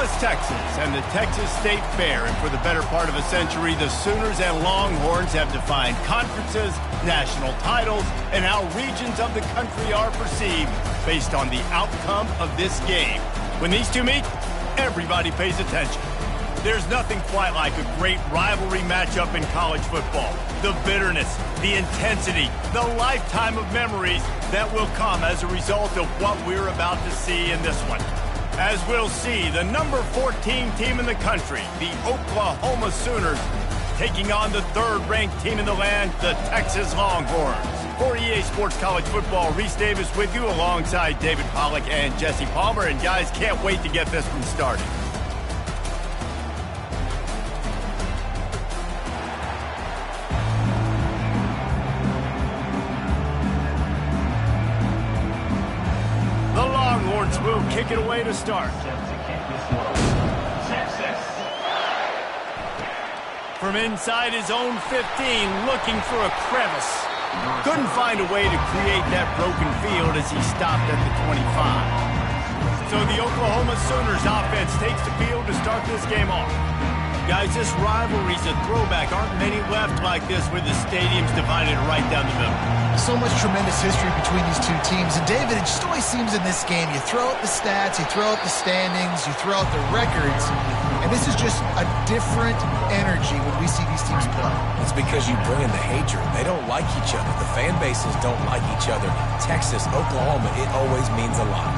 West Texas and the Texas State Fair, and for the better part of a century, the Sooners and Longhorns have defined conferences, national titles, and how regions of the country are perceived based on the outcome of this game. When these two meet, everybody pays attention. There's nothing quite like a great rivalry matchup in college football. The bitterness, the intensity, the lifetime of memories that will come as a result of what we're about to see in this one. As we'll see, the number 14 team in the country, the Oklahoma Sooners, taking on the third-ranked team in the land, the Texas Longhorns. For EA Sports College Football, Reese Davis with you alongside David Pollack and Jesse Palmer. And guys, can't wait to get this one started. Will kick it away to start. From inside his own 15, looking for a crevice. Couldn't find a way to create that broken field as he stopped at the 25. So the Oklahoma Sooners offense takes the field to start this game off. Guys, this rivalry's a throwback. Aren't many left like this with the stadiums divided right down the middle. So much tremendous history between these two teams. And David, it just always seems in this game, you throw out the stats, you throw out the standings, you throw out the records, and this is just a different energy when we see these teams play. It's because you bring in the hatred. They don't like each other. The fan bases don't like each other. Texas, Oklahoma, it always means a lot.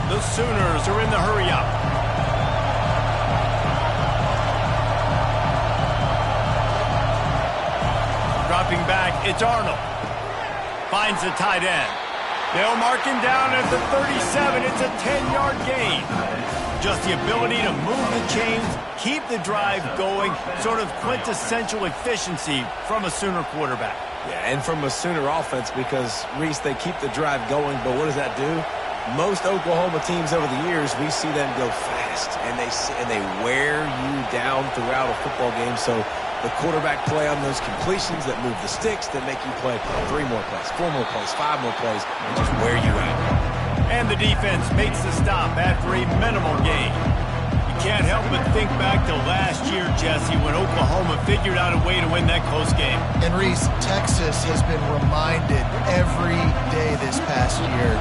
The Sooners are in the hurry-up. Dropping back, it's Arnold. Finds the tight end. They'll mark him down at the 37. It's a 10-yard gain. Just the ability to move the chains, keep the drive going, sort of quintessential efficiency from a Sooner quarterback. Yeah, and from a Sooner offense because, Reese, they keep the drive going, but what does that do? Most Oklahoma teams over the years, we see them go fast, and they wear you down throughout a football game, so the quarterback play on those completions that move the sticks that make you play 3 more plays, 4 more plays, 5 more plays, and just wear you out. And the defense makes the stop after a minimal gain. You can't help but think back to last year, Jesse, when Oklahoma figured out a way to win that close game. And Reese, Texas has been reminded every day this past year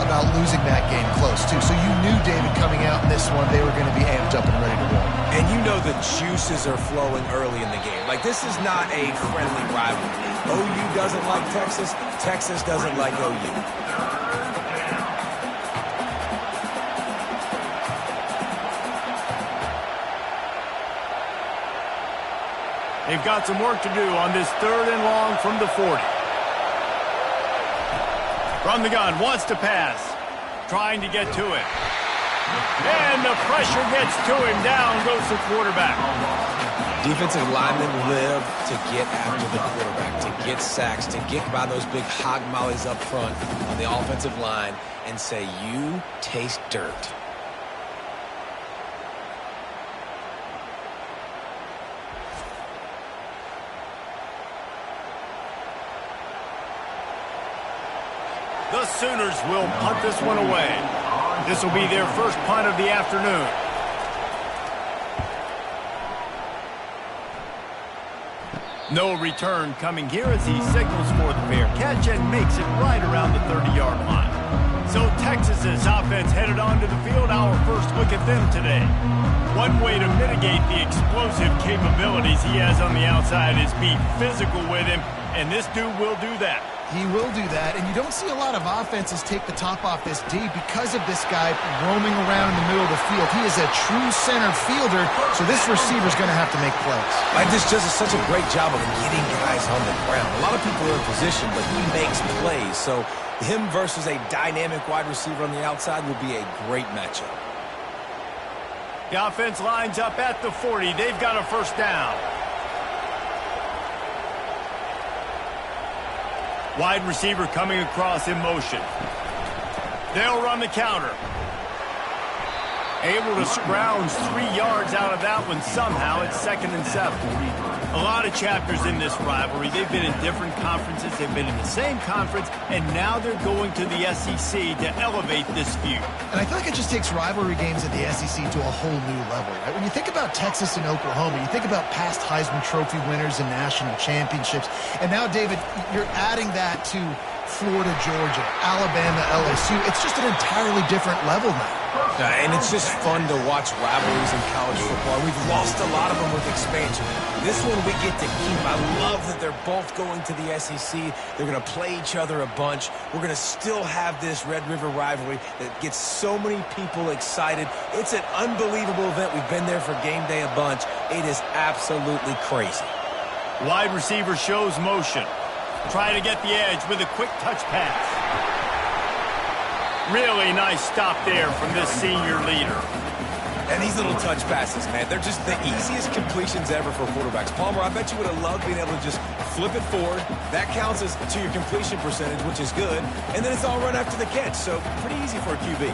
about losing that game close, too. So you knew, David, coming out in this one, they were going to be amped up and ready to win. And you know the juices are flowing early in the game. Like, this is not a friendly rivalry. OU doesn't like Texas. Texas doesn't like OU. They've got some work to do on this 3rd and long from the 40. From the gun, wants to pass. Trying to get to it. And the pressure gets to him. Down goes the quarterback. Defensive linemen live to get after the quarterback, to get sacks, to get by those big hog mollies up front on the offensive line and say, you taste dirt. The Sooners will punt this one away. This will be their first punt of the afternoon. No return coming here as he signals for the fair catch and makes it right around the 30-yard line. So Texas's offense headed onto the field. Our first look at them today. One way to mitigate the explosive capabilities he has on the outside is be physical with him, and this dude will do that. He will do that, and you don't see a lot of offenses take the top off this D because of this guy roaming around in the middle of the field. He is a true center fielder, so this receiver's going to have to make plays. Like, this does such a great job of getting guys on the ground. A lot of people are in position, but he makes plays, so him versus a dynamic wide receiver on the outside will be a great matchup. The offense lines up at the 40. They've got a first down. Wide receiver coming across in motion. They'll run the counter. Able to scrounge 3 yards out of that one somehow. It's 2nd and 7. A lot of chapters in this rivalry. They've been in different conferences. They've been in the same conference. And now they're going to the SEC to elevate this feud. And I feel like it just takes rivalry games at the SEC to a whole new level, right? When you think about Texas and Oklahoma, you think about past Heisman Trophy winners and national championships. And now, David, you're adding that to Florida, Georgia, Alabama, LSU. It's just an entirely different level now. And it's just fun to watch rivalries in college football. We've lost a lot of them with expansion. This one we get to keep. I love that they're both going to the SEC. They're going to play each other a bunch. We're going to still have this Red River rivalry that gets so many people excited. It's an unbelievable event. We've been there for game day a bunch. It is absolutely crazy. Wide receiver shows motion. Trying to get the edge with a quick touch pass. Really nice stop there from this senior leader. And these little touch passes, man, they're just the easiest completions ever for quarterbacks. Palmer, I bet you would have loved being able to just flip it forward. That counts as to your completion percentage, which is good. And then it's all run after the catch, so pretty easy for a QB.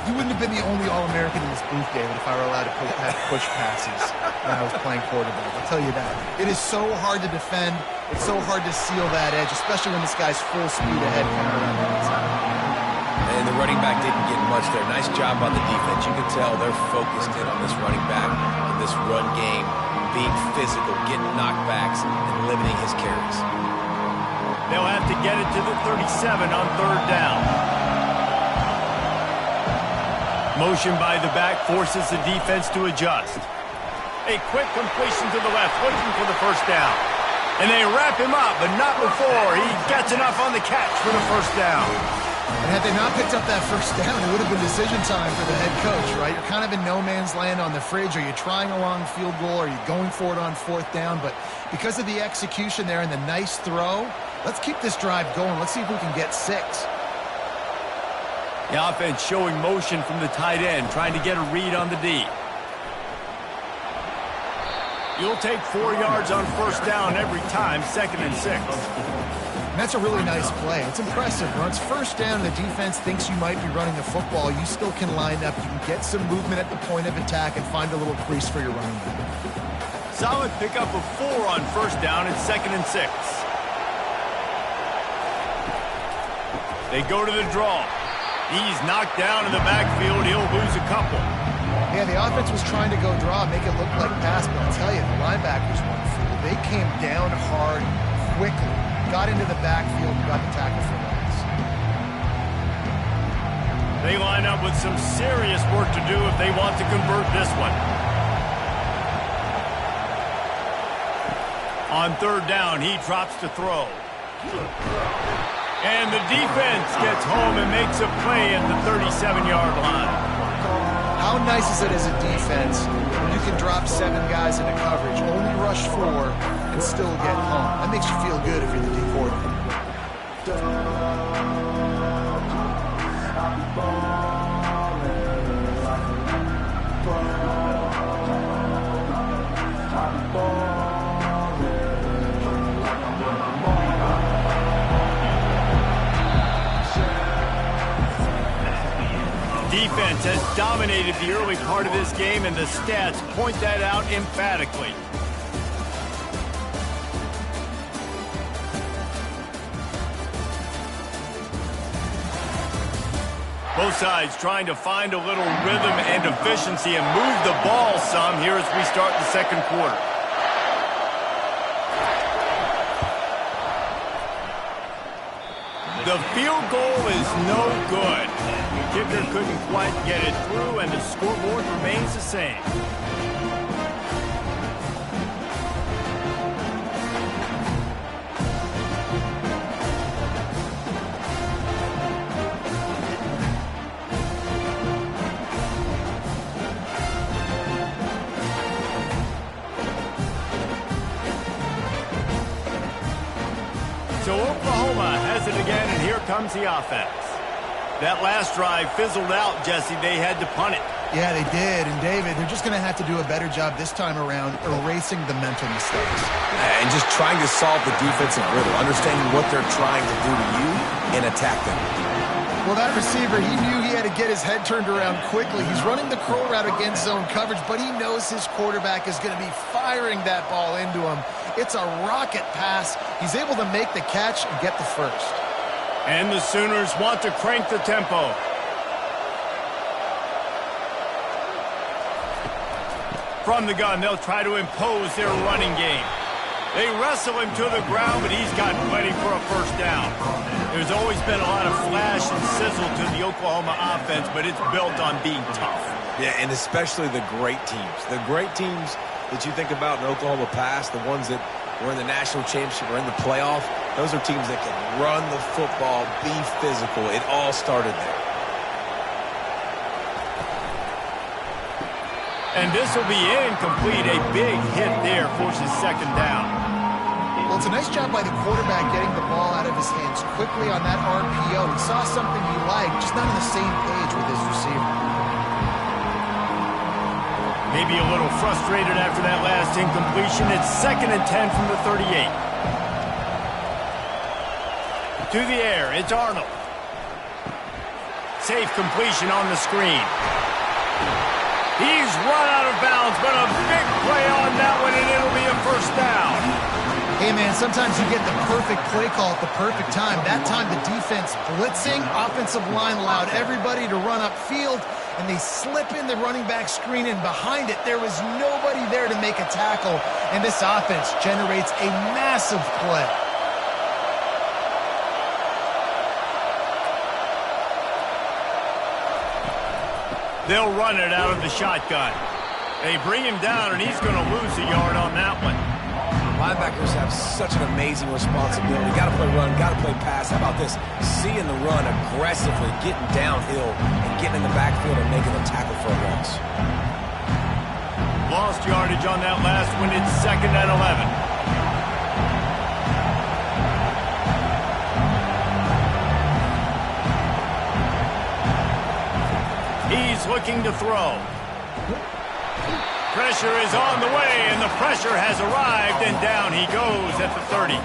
You wouldn't have been the only All-American in this booth, David, if I were allowed to have push passes when I was playing quarterback. I'll tell you that. It is so hard to defend. It's so hard to seal that edge, especially when this guy's full speed ahead coming around the inside. And the running back didn't get much there. Nice job on the defense. You can tell they're focused in on this running back, in this run game, being physical, getting knockbacks, and limiting his carries. They'll have to get it to the 37 on 3rd down. Motion by the back forces the defense to adjust. A quick completion to the left, looking for the 1st down. And they wrap him up, but not before he gets enough on the catch for the 1st down. And had they not picked up that 1st down, it would have been decision time for the head coach, right? You're kind of in no man's land on the fridge. Are you trying a long field goal? Are you going for it on 4th down? But because of the execution there and the nice throw, let's keep this drive going. Let's see if we can get 6. The offense showing motion from the tight end, trying to get a read on the D. You'll take 4 yards on 1st down every time, 2nd and 6. And that's a really nice play. It's impressive. Once 1st down and the defense thinks you might be running the football, you still can line up. You can get some movement at the point of attack and find a little crease for your running back. Solid pickup of 4 on 1st down and 2nd and 6. They go to the draw. He's knocked down in the backfield. He'll lose a couple. Yeah, the offense was trying to go draw, make it look like pass, but I'll tell you, the linebackers weren't fooled. They came down hard, quickly, got into the backfield, and got the tackle for loss. They line up with some serious work to do if they want to convert this one. On 3rd down, he drops to throw. And the defense gets home and makes a play at the 37-yard line. How nice is it as a defense when you can drop 7 guys into coverage, only rush 4, and still get home? That makes you feel good if you're the D coordinator. Defense has dominated the early part of this game, and the stats point that out emphatically. Both sides trying to find a little rhythm and efficiency and move the ball some here as we start the 2nd quarter. The field goal is no good. The kicker couldn't quite get it through, and the scoreboard remains the same. So Oklahoma has it again, and here comes the offense. That last drive fizzled out, Jesse. They had to punt it. Yeah, they did. And, David, they're just going to have to do a better job this time around erasing the mental mistakes. And just trying to solve the defensive riddle, understanding what they're trying to do to you and attack them. Well, that receiver, he knew he had to get his head turned around quickly. He's running the curl route against zone coverage, but he knows his quarterback is going to be firing that ball into him. It's a rocket pass. He's able to make the catch and get the first. And the Sooners want to crank the tempo. From the gun, they'll try to impose their running game. They wrestle him to the ground, but he's got plenty for a first down. There's always been a lot of flash and sizzle to the Oklahoma offense, but it's built on being tough. Yeah, and especially the great teams. The great teams that you think about in Oklahoma past, the ones that were in the national championship or in the playoff, those are teams that can run the football, be physical. It all started there. And this will be incomplete. A big hit there forces second down. Well, it's a nice job by the quarterback getting the ball out of his hands quickly on that RPO. He saw something he liked, just not on the same page with his receiver. Maybe a little frustrated after that last incompletion. It's 2nd and 10 from the 38. To the air, it's Arnold. Safe completion on the screen. He's run out of bounds, but a big play on that one, and it'll be a first down. Hey, man, sometimes you get the perfect play call at the perfect time. That time the defense blitzing, offensive line allowed everybody to run upfield, and they slip in the running back screen, and behind it there was nobody there to make a tackle, and this offense generates a massive play. They'll run it out of the shotgun. They bring him down, and he's going to lose a yard on that one. Linebackers have such an amazing responsibility. Got to play run, got to play pass. How about this? Seeing the run aggressively, getting downhill, and getting in the backfield and making the tackle for a loss. Lost yardage on that last one. It's 2nd and 11. He's looking to throw. Pressure is on the way, and the pressure has arrived, and down he goes at the 30.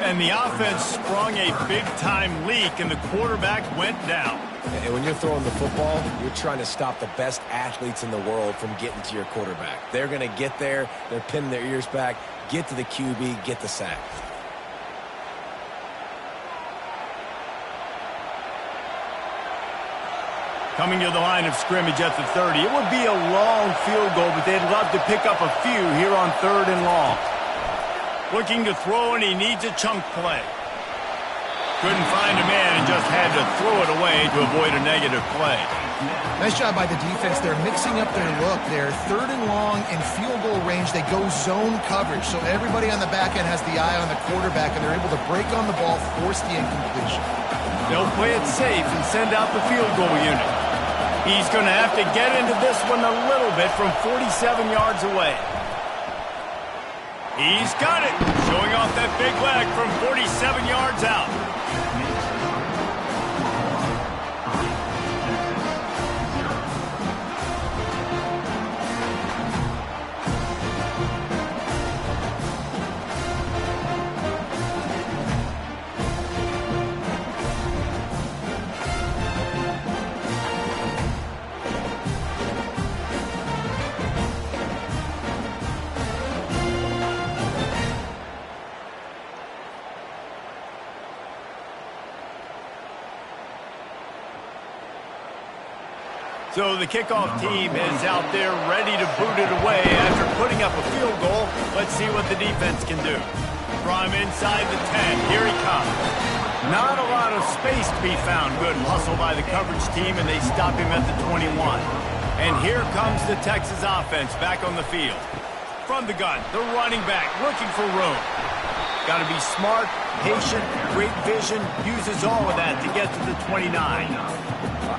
And the offense sprung a big-time leak, and the quarterback went down. And when you're throwing the football, you're trying to stop the best athletes in the world from getting to your quarterback. They're going to get there. They're pinning their ears back, get to the QB, get the sack. Coming to the line of scrimmage at the 30. It would be a long field goal, but they'd love to pick up a few here on 3rd and long. Looking to throw, and he needs a chunk play. Couldn't find a man and just had to throw it away to avoid a negative play. Nice job by the defense. They're mixing up their look. They're 3rd and long in field goal range. They go zone coverage, so everybody on the back end has the eye on the quarterback, and they're able to break on the ball, force the incompletion. They'll play it safe and send out the field goal unit. He's going to have to get into this one a little bit from 47 yards away. He's got it, showing off that big leg from 47 yards out. So the kickoff team is out there ready to boot it away after putting up a field goal. Let's see what the defense can do. From inside the 10, here he comes. Not a lot of space to be found. Good hustle by the coverage team, and they stop him at the 21. And here comes the Texas offense back on the field. From the gun, the running back looking for room. Got to be smart, patient, great vision, uses all of that to get to the 29.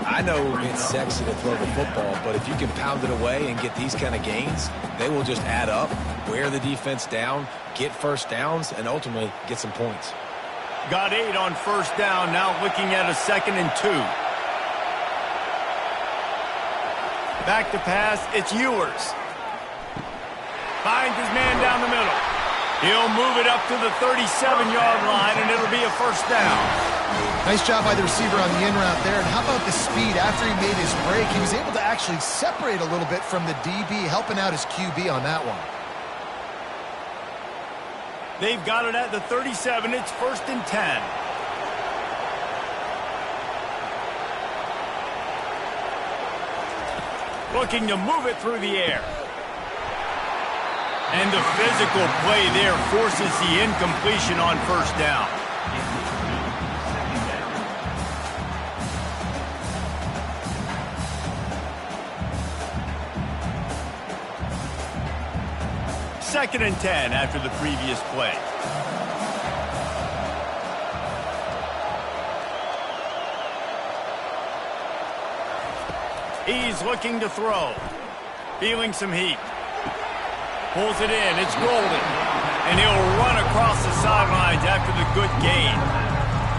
I know it's sexy to throw the football, but if you can pound it away and get these kind of gains, they will just add up, wear the defense down, get first downs, and ultimately get some points. Got 8 on first down, now looking at a 2nd and 2. Back to pass, it's Ewers. Finds his man down the middle. He'll move it up to the 37-yard line, and it'll be a first down. Nice job by the receiver on the in route there. And how about the speed after he made his break? He was able to actually separate a little bit from the DB, helping out his QB on that one. They've got it at the 37. It's 1st and 10. Looking to move it through the air. And the physical play there forces the incompletion on 1st down. Second and 10 after the previous play. He's looking to throw. Feeling some heat. Pulls it in. It's golden. And he'll run across the sidelines after the good gain.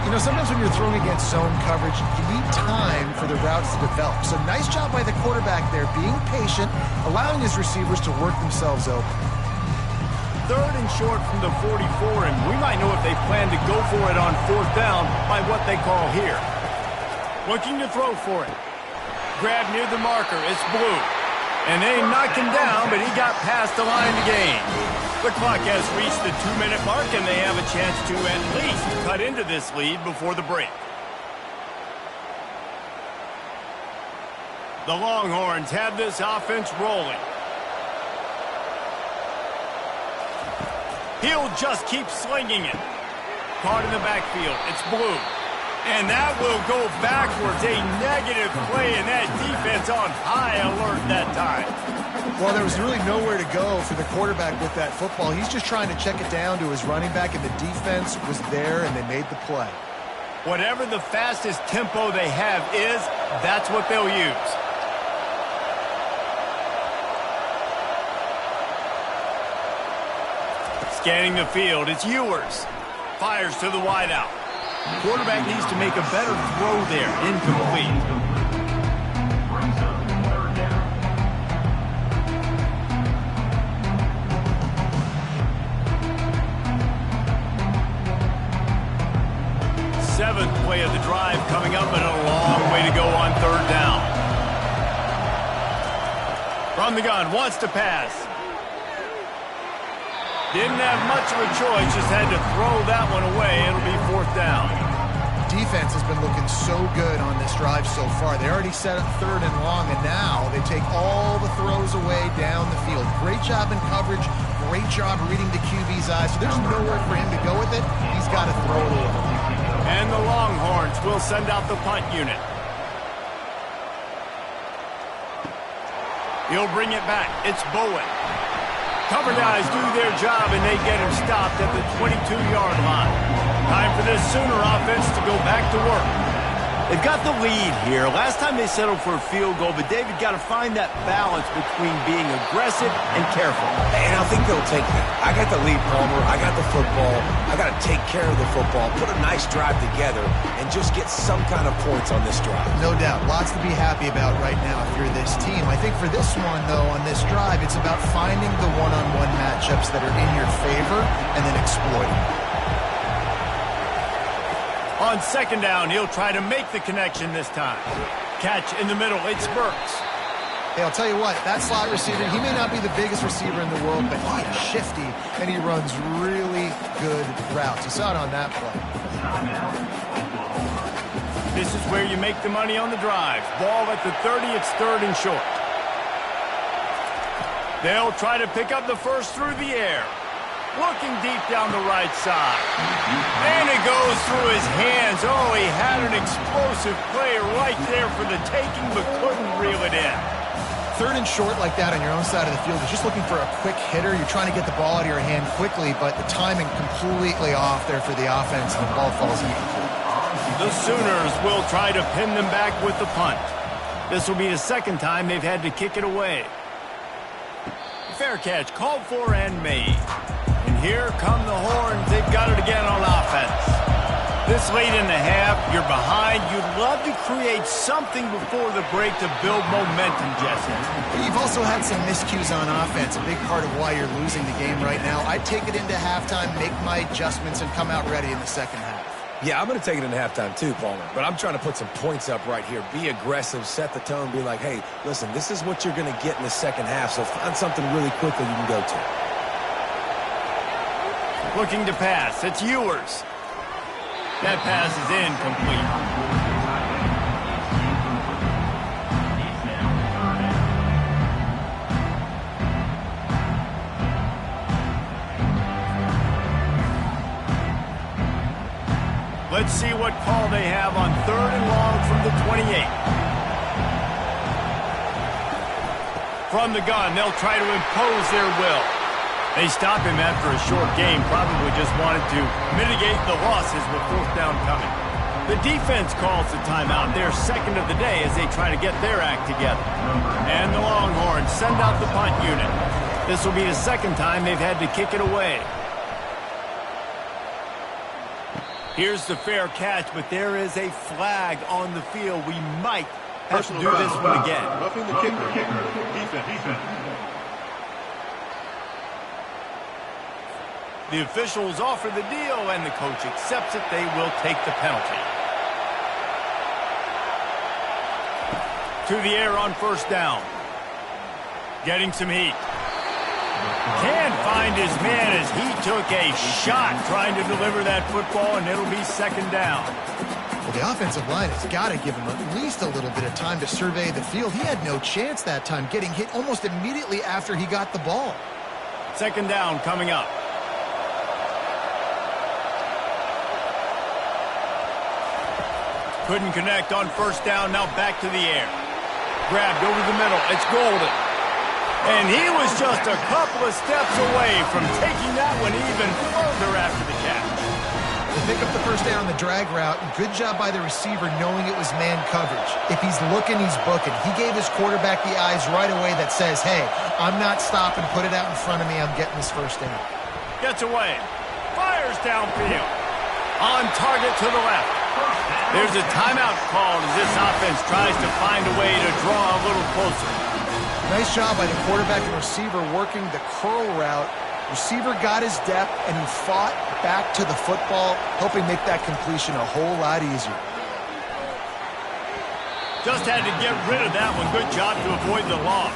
You know, sometimes when you're throwing against zone coverage, you need time for the routes to develop. So nice job by the quarterback there, being patient, allowing his receivers to work themselves open. 3rd and short from the 44, and we might know if they plan to go for it on 4th down by what they call here. Looking to throw for it. Grab near the marker. It's Blue. And they knocked him down, but he got past the line to gain. The clock has reached the 2-minute mark, and they have a chance to at least cut into this lead before the break. The Longhorns have this offense rolling. He'll just keep slinging it. Caught in the backfield. It's Blue. And that will go backwards. A negative play, and that defense on high alert that time. Well, there was really nowhere to go for the quarterback with that football. He's just trying to check it down to his running back, and the defense was there, and they made the play. Whatever the fastest tempo they have is, that's what they'll use. Scanning the field, it's Ewers. Fires to the wideout. Quarterback needs to make a better throw there. Incomplete. Seventh play of the drive coming up, and a long way to go on 3rd down. From the gun, wants to pass. Didn't have much of a choice, just had to throw that one away. It'll be 4th down. Defense has been looking so good on this drive so far. They already set up 3rd and long, and now they take all the throws away down the field. Great job in coverage, great job reading the QB's eyes. So there's nowhere for him to go with it. He's got to throw it away. And the Longhorns will send out the punt unit. He'll bring it back. It's Bowen. Cover guys do their job, and they get him stopped at the 22-yard line. Time for this Sooner offense to go back to work. They've got the lead here. Last time they settled for a field goal, but David got to find that balance between being aggressive and careful. And I think they'll take that. I got the lead, Palmer. I got the football. I got to take care of the football, put a nice drive together, and just get some kind of points on this drive. No doubt. Lots to be happy about right now if you're this team. I think for this one, though, on this drive, it's about finding the one-on-one matchups that are in your favor and then exploiting. On 2nd down, he'll try to make the connection this time. Catch in the middle. It's Burks. Hey, I'll tell you what, that slot receiver, he may not be the biggest receiver in the world, but he is shifty, and he runs really good routes. You saw it on that play. This is where you make the money on the drive. Ball at the 30, it's 3rd and short. They'll try to pick up the first through the air. Looking deep down the right side. And it goes through his hands. Oh, he had an explosive play right there for the taking, but couldn't reel it in. 3rd and short like that on your own side of the field is just looking for a quick hitter. You're trying to get the ball out of your hand quickly, but the timing completely off there for the offense, and the ball falls incomplete. The Sooners will try to pin them back with the punt. This will be the 2nd time they've had to kick it away. Fair catch called for and made. And here come the Horns. They've got it again on offense. This late in the half, you're behind. You'd love to create something before the break to build momentum, Jesse. You've also had some miscues on offense, a big part of why you're losing the game right now. I'd take it into halftime, make my adjustments, and come out ready in the 2nd half. Yeah, I'm going to take it in halftime too, Palmer. But I'm trying to put some points up right here. Be aggressive, set the tone, be like, hey, listen, this is what you're going to get in the second half, so find something really quickly you can go to. Looking to pass. It's Ewers. That pass is incomplete. Let's see what call they have on 3rd and long from the 28. From the gun, they'll try to impose their will. They stop him after a short game, probably just wanted to mitigate the losses with 4th down coming. The defense calls the timeout, their second of the day, as they try to get their act together. And the Longhorns send out the punt unit. This will be the second time they've had to kick it away. Here's the fair catch, but there is a flag on the field. We might have to do this one again. Roughing the kicker. Defense. The officials offer the deal, and the coach accepts it. They will take the penalty. To the air on 1st down. Getting some heat. Can't find his man as he took a shot trying to deliver that football, and it'll be 2nd down. Well, the offensive line has got to give him at least a little bit of time to survey the field. He had no chance that time, getting hit almost immediately after he got the ball. 2nd down coming up. Couldn't connect on 1st down, now back to the air. Grabbed over the middle, it's Golden. And he was just a couple of steps away from taking that one even further after the catch. To pick up the 1st down on the drag route, good job by the receiver knowing it was man coverage. If he's looking, he's booking. He gave his quarterback the eyes right away that says, hey, I'm not stopping, put it out in front of me, I'm getting this 1st down. Gets away, fires downfield, on target to the left. There's a timeout called as this offense tries to find a way to draw a little closer. Nice job by the quarterback and receiver working the curl route. Receiver got his depth, and he fought back to the football, helping make that completion a whole lot easier. Just had to get rid of that one. Good job to avoid the loss.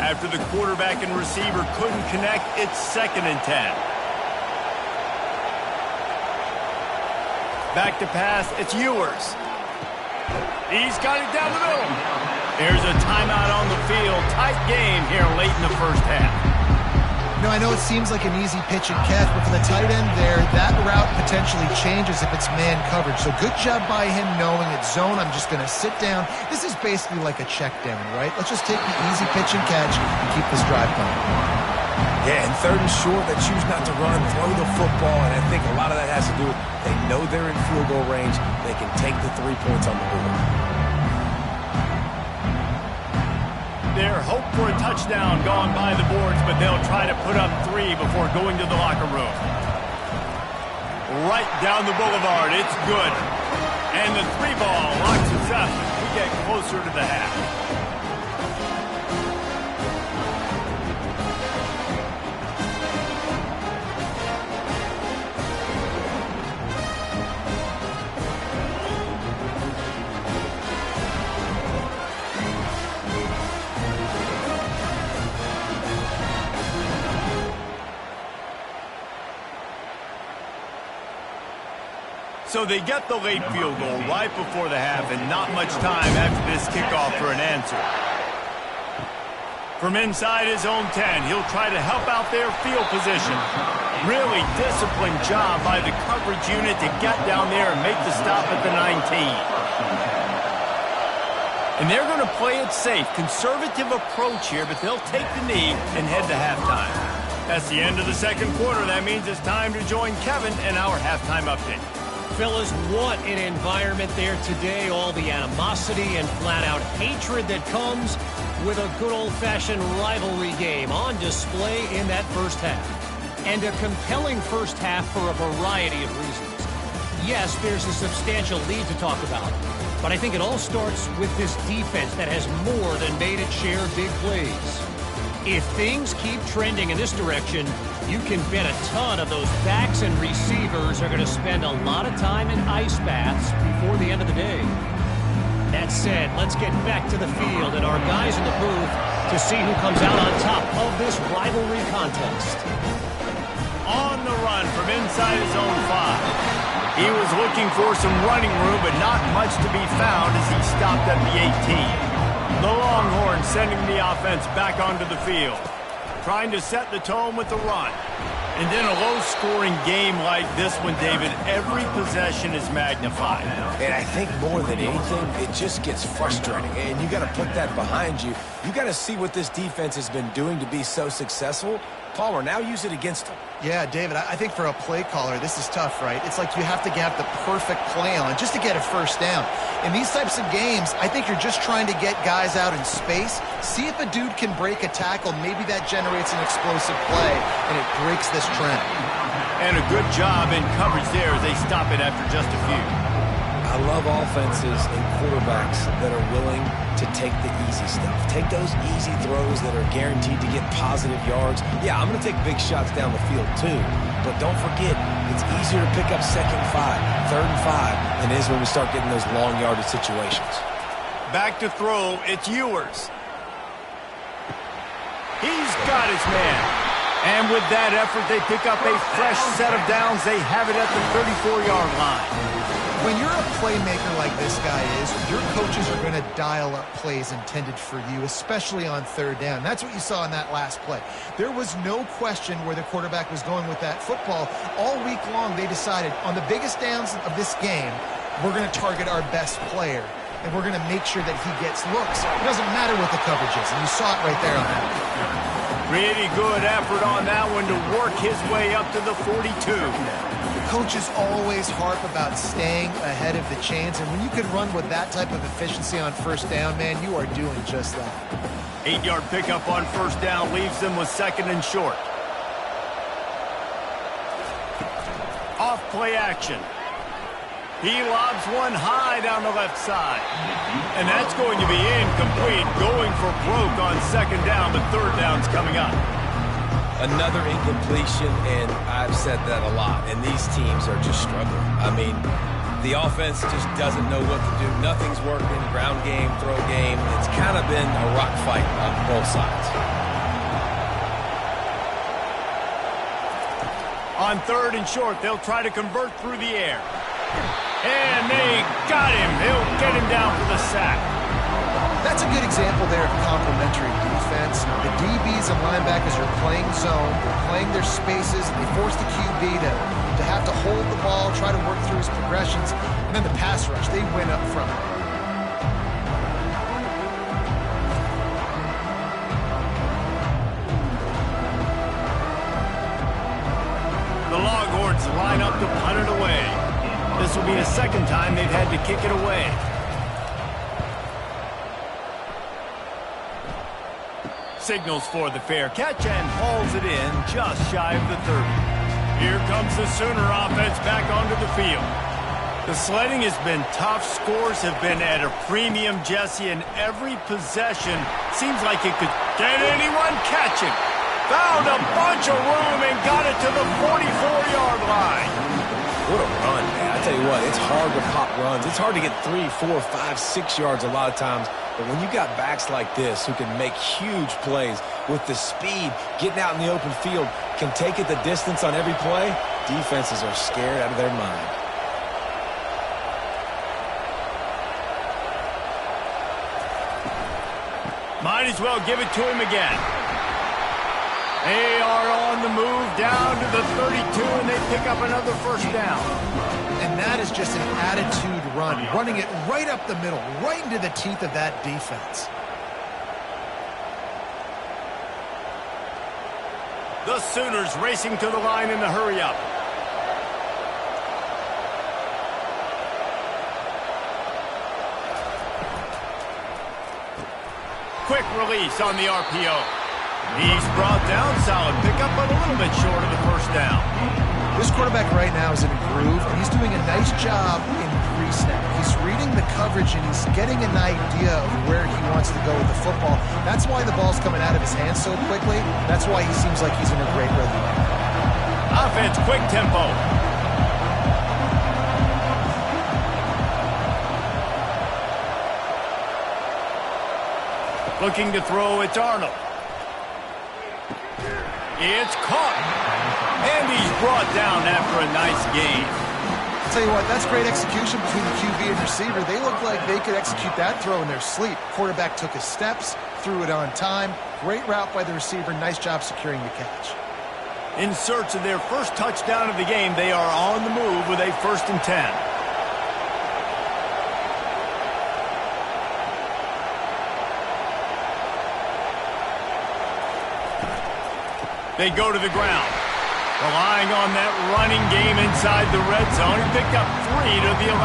After the quarterback and receiver couldn't connect, it's 2nd and 10. Back to pass, it's Ewers. He's got it down the middle. There's a timeout on the field. Tight game here late in the 1st half. You know, I know it seems like an easy pitch and catch, but for the tight end there, that route potentially changes if it's man coverage. So good job by him knowing it's zone. I'm just going to sit down. This is basically like a check down, right? Let's just take the easy pitch and catch and keep this drive going. Yeah, and 3rd and short, they choose not to run, throw the football, and I think a lot of that has to do with they know they're in field goal range. They can take the 3 points on the board. Their hope for a touchdown gone by the boards, but they'll try to put up 3 before going to the locker room. Right down the boulevard, it's good. And the 3 ball locks us up as we get closer to the half. So they get the late field goal right before the half, and not much time after this kickoff for an answer. From inside his own 10, he'll try to help out their field position. Really disciplined job by the coverage unit to get down there and make the stop at the 19. And they're going to play it safe. Conservative approach here, but they'll take the knee and head to halftime. That's the end of the 2nd quarter. That means it's time to join Kevin in our halftime update. Fellas, what an environment there today. All the animosity and flat-out hatred that comes with a good old-fashioned rivalry game on display in that 1st half. And a compelling 1st half for a variety of reasons. Yes, there's a substantial lead to talk about, but I think it all starts with this defense that has more than made its share of big plays. If things keep trending in this direction, you can bet a ton of those backs and receivers are going to spend a lot of time in ice baths before the end of the day. That said, let's get back to the field and our guys in the booth to see who comes out on top of this rivalry contest. On the run from inside his own 5. He was looking for some running room, but not much to be found as he stopped at the 18. The Longhorns sending the offense back onto the field, trying to set the tone with the run. And then a low-scoring game like this one, David, every possession is magnified. And I think more than anything, it just gets frustrating. And you got to put that behind you. You got to see what this defense has been doing to be so successful. Palmer, now use it against them. Yeah, David, I think for a play caller, this is tough, right? It's like you have to have the perfect play on just to get a first down. In these types of games, I think you're just trying to get guys out in space, see if a dude can break a tackle. Maybe that generates an explosive play, and it breaks this trend. And a good job in coverage there as they stop it after just a few. I love offenses and quarterbacks that are willing to take the easy stuff. Take those easy throws that are guaranteed to get positive yards. Yeah, I'm going to take big shots down the field too. But don't forget, it's easier to pick up 2nd and 5, 3rd and 5 than it is when we start getting those long yardage situations. Back to throw, it's Ewers. He's got his man. And with that effort, they pick up a fresh set of downs. They have it at the 34-yard line. When you're a playmaker like this guy is, your coaches are going to dial up plays intended for you, especially on 3rd down. That's what you saw in that last play. There was no question where the quarterback was going with that football. All week long, they decided on the biggest downs of this game, we're going to target our best player, and we're going to make sure that he gets looks. It doesn't matter what the coverage is, and you saw it right there on that. Pretty good effort on that one to work his way up to the 42. Coaches always harp about staying ahead of the chains, and when you can run with that type of efficiency on 1st down, man, you are doing just that. 8-yard pickup on 1st down leaves them with 2nd and short. Off play action. He lobs one high down the left side. And that's going to be incomplete, going for broke on 2nd down, but 3rd down's coming up. Another incompletion, and I've said that a lot, and these teams are just struggling. I mean, the offense just doesn't know what to do. Nothing's working, ground game, throw game. It's kind of been a rock fight on both sides. On 3rd and short, they'll try to convert through the air. And they got him. He'll get him down for the sack. That's a good example there of complementary defense. The DBs and linebackers are playing zone, they're playing their spaces, and they force the QB to have to hold the ball, try to work through his progressions, and then the pass rush, they win up front. The Longhorns line up to punt it away. This will be the 2nd time they've had to kick it away. Signals for the fair catch and hauls it in just shy of the 30. Here comes the Sooner offense back onto the field. The sledding has been tough. Scores have been at a premium, Jesse, and every possession seems like it could get anyone catching. Found a bunch of room and got it to the 44-yard line. What a run, man. I tell you what, it's hard to pop runs. It's hard to get 3, 4, 5, 6 yards a lot of times. But when you got backs like this who can make huge plays with the speed, getting out in the open field, can take it the distance on every play, defenses are scared out of their mind. Might as well give it to him again. They are on the move down to the 32, and they pick up another 1st down. And that is just an attitude run, running it right up the middle, right into the teeth of that defense. The Sooners racing to the line in the hurry-up. Quick release on the RPO. He's brought down, solid pickup, but a little bit short of the first down. This quarterback right now is in a groove, and he's doing a nice job in pre-snap. He's reading the coverage, and he's getting an idea of where he wants to go with the football. That's why the ball's coming out of his hands so quickly. That's why he seems like he's in a great rhythm. Offense, quick tempo. Looking to throw, it's Arnold. It's caught. And he's brought down after a nice gain. I'll tell you what, that's great execution between the QB and receiver. They look like they could execute that throw in their sleep. Quarterback took his steps, threw it on time. Great route by the receiver. Nice job securing the catch. In search of their first touchdown of the game, they are on the move with a 1st and 10. They go to the ground. Relying on that running game inside the red zone. He picked up 3 to the 11.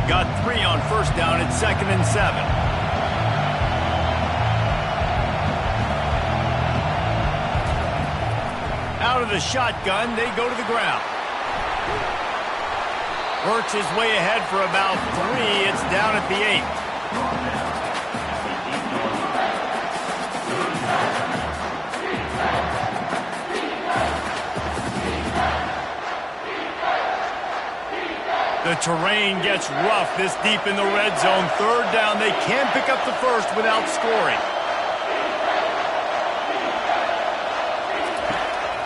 Got 3 on first down at 2nd and 7. Out of the shotgun, they go to the ground. Works his way ahead for about 3. It's down at the 8. The terrain gets rough this deep in the red zone. 3rd down. They can pick up the first without scoring.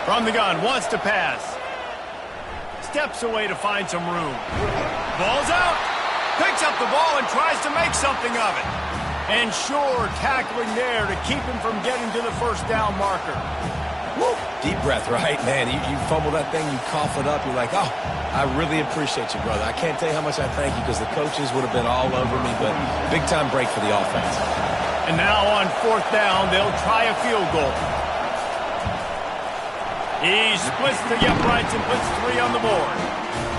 From the gun, wants to pass. Steps away to find some room. Ball's out. Picks up the ball and tries to make something of it. And sure, tackling there to keep him from getting to the first down marker. Woo. Deep breath, right? Man, you fumble that thing, you cough it up. You're like, oh, I really appreciate you, brother. I can't tell you how much I thank you because the coaches would have been all over me, but big-time break for the offense. And now on 4th down, they'll try a field goal. He splits the uprights and puts 3 on the board.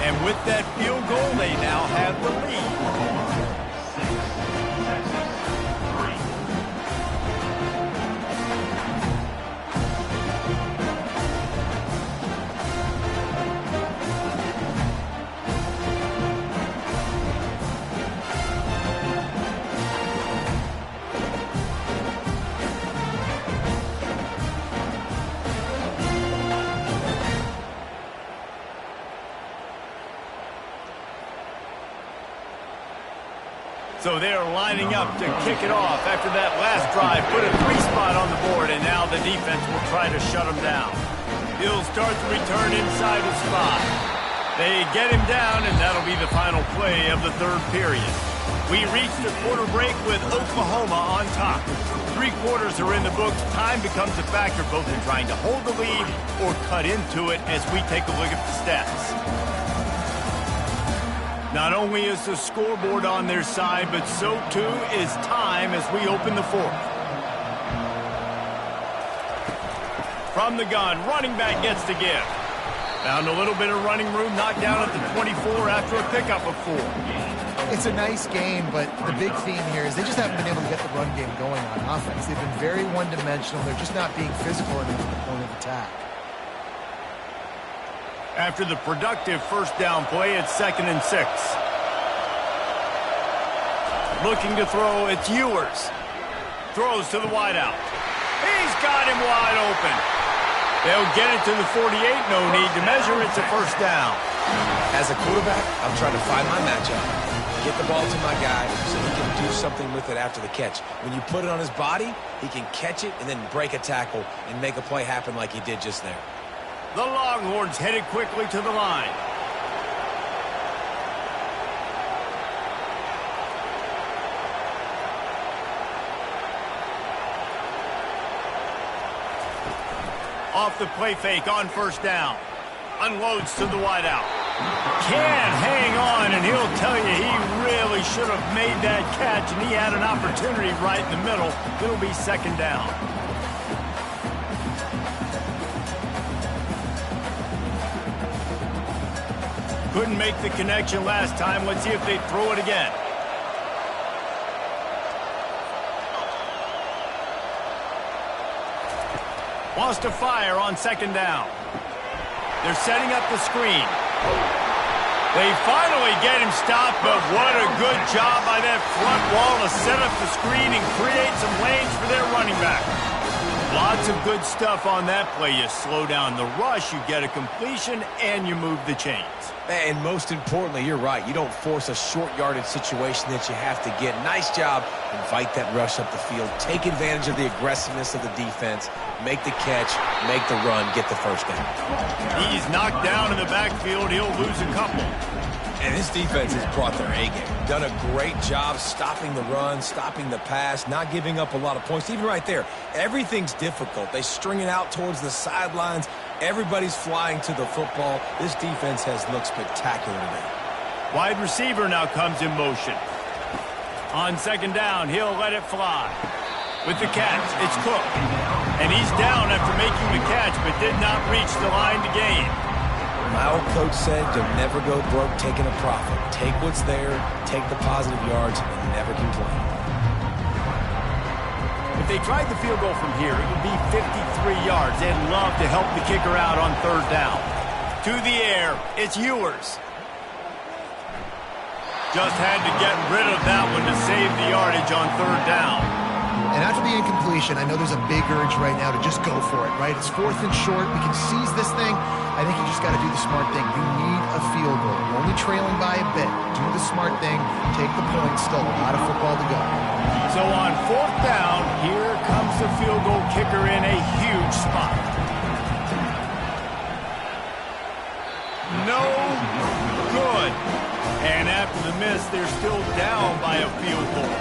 And with that field goal, they now have the lead. So they're lining up to kick it off after that last drive. Put a 3 spot on the board, and now the defense will try to shut him down. He'll start the return inside his spot. They get him down, and that'll be the final play of the 3rd period. We reach the quarter break with Oklahoma on top. 3 quarters are in the books. Time becomes a factor both in trying to hold the lead or cut into it as we take a look at the stats. Not only is the scoreboard on their side, but so too is time as we open the 4th. From the gun, running back gets to give. Found a little bit of running room, knocked down at the 24 after a pickup of 4. It's a nice game, but the big theme here is they just haven't been able to get the run game going on offense. They've been very one-dimensional. They're just not being physical enough at the point of attack. After the productive first down play, it's 2nd and 6. Looking to throw, it's Ewers. Throws to the wideout. He's got him wide open. They'll get it to the 48, no need to measure, it's a first down. As a quarterback, I'm trying to find my matchup. Get the ball to my guy so he can do something with it after the catch. When you put it on his body, he can catch it and then break a tackle and make a play happen like he did just there. The Longhorns headed quickly to the line. Off the play fake on first down. Unloads to the wideout. Can't hang on, and he'll tell you he really should have made that catch, and he had an opportunity right in the middle. It'll be 2nd down. Couldn't make the connection last time. Let's see if they throw it again. Wants to fire on second down. They're setting up the screen. They finally get him stopped, but what a good job by that front wall to set up the screen and create some lanes for their running back. Lots of good stuff on that play. You slow down the rush, you get a completion, and you move the chains. And most importantly, you're right. You don't force a short yardage situation that you have to get. Nice job. Invite that rush up the field. Take advantage of the aggressiveness of the defense. Make the catch, make the run, get the first down. He's knocked down in the backfield. He'll lose a couple. And this defense has brought their A game. Done a great job stopping the run, stopping the pass, not giving up a lot of points. Even right there, everything's difficult. They string it out towards the sidelines. Everybody's flying to the football. This defense has looked spectacular today. Wide receiver now comes in motion. On second down, he'll let it fly. With the catch, it's Cook. And he's down after making the catch, but did not reach the line to gain. My old coach said, you'll never go broke taking a profit. Take what's there, take the positive yards, and never complain. If they tried the field goal from here, it would be 53 yards. They'd love to help the kicker out on third down. To the air, it's Ewers. Just had to get rid of that one to save the yardage on third down. And after the incompletion, I know there's a big urge right now to just go for it, right? It's fourth and short. We can seize this thing. I think you just got to do the smart thing. You need a field goal. You're only trailing by a bit. Do the smart thing. Take the point. Still a lot of football to go. So on fourth down, here comes the field goal kicker in a huge spot. No good. And after the miss, they're still down by a field goal.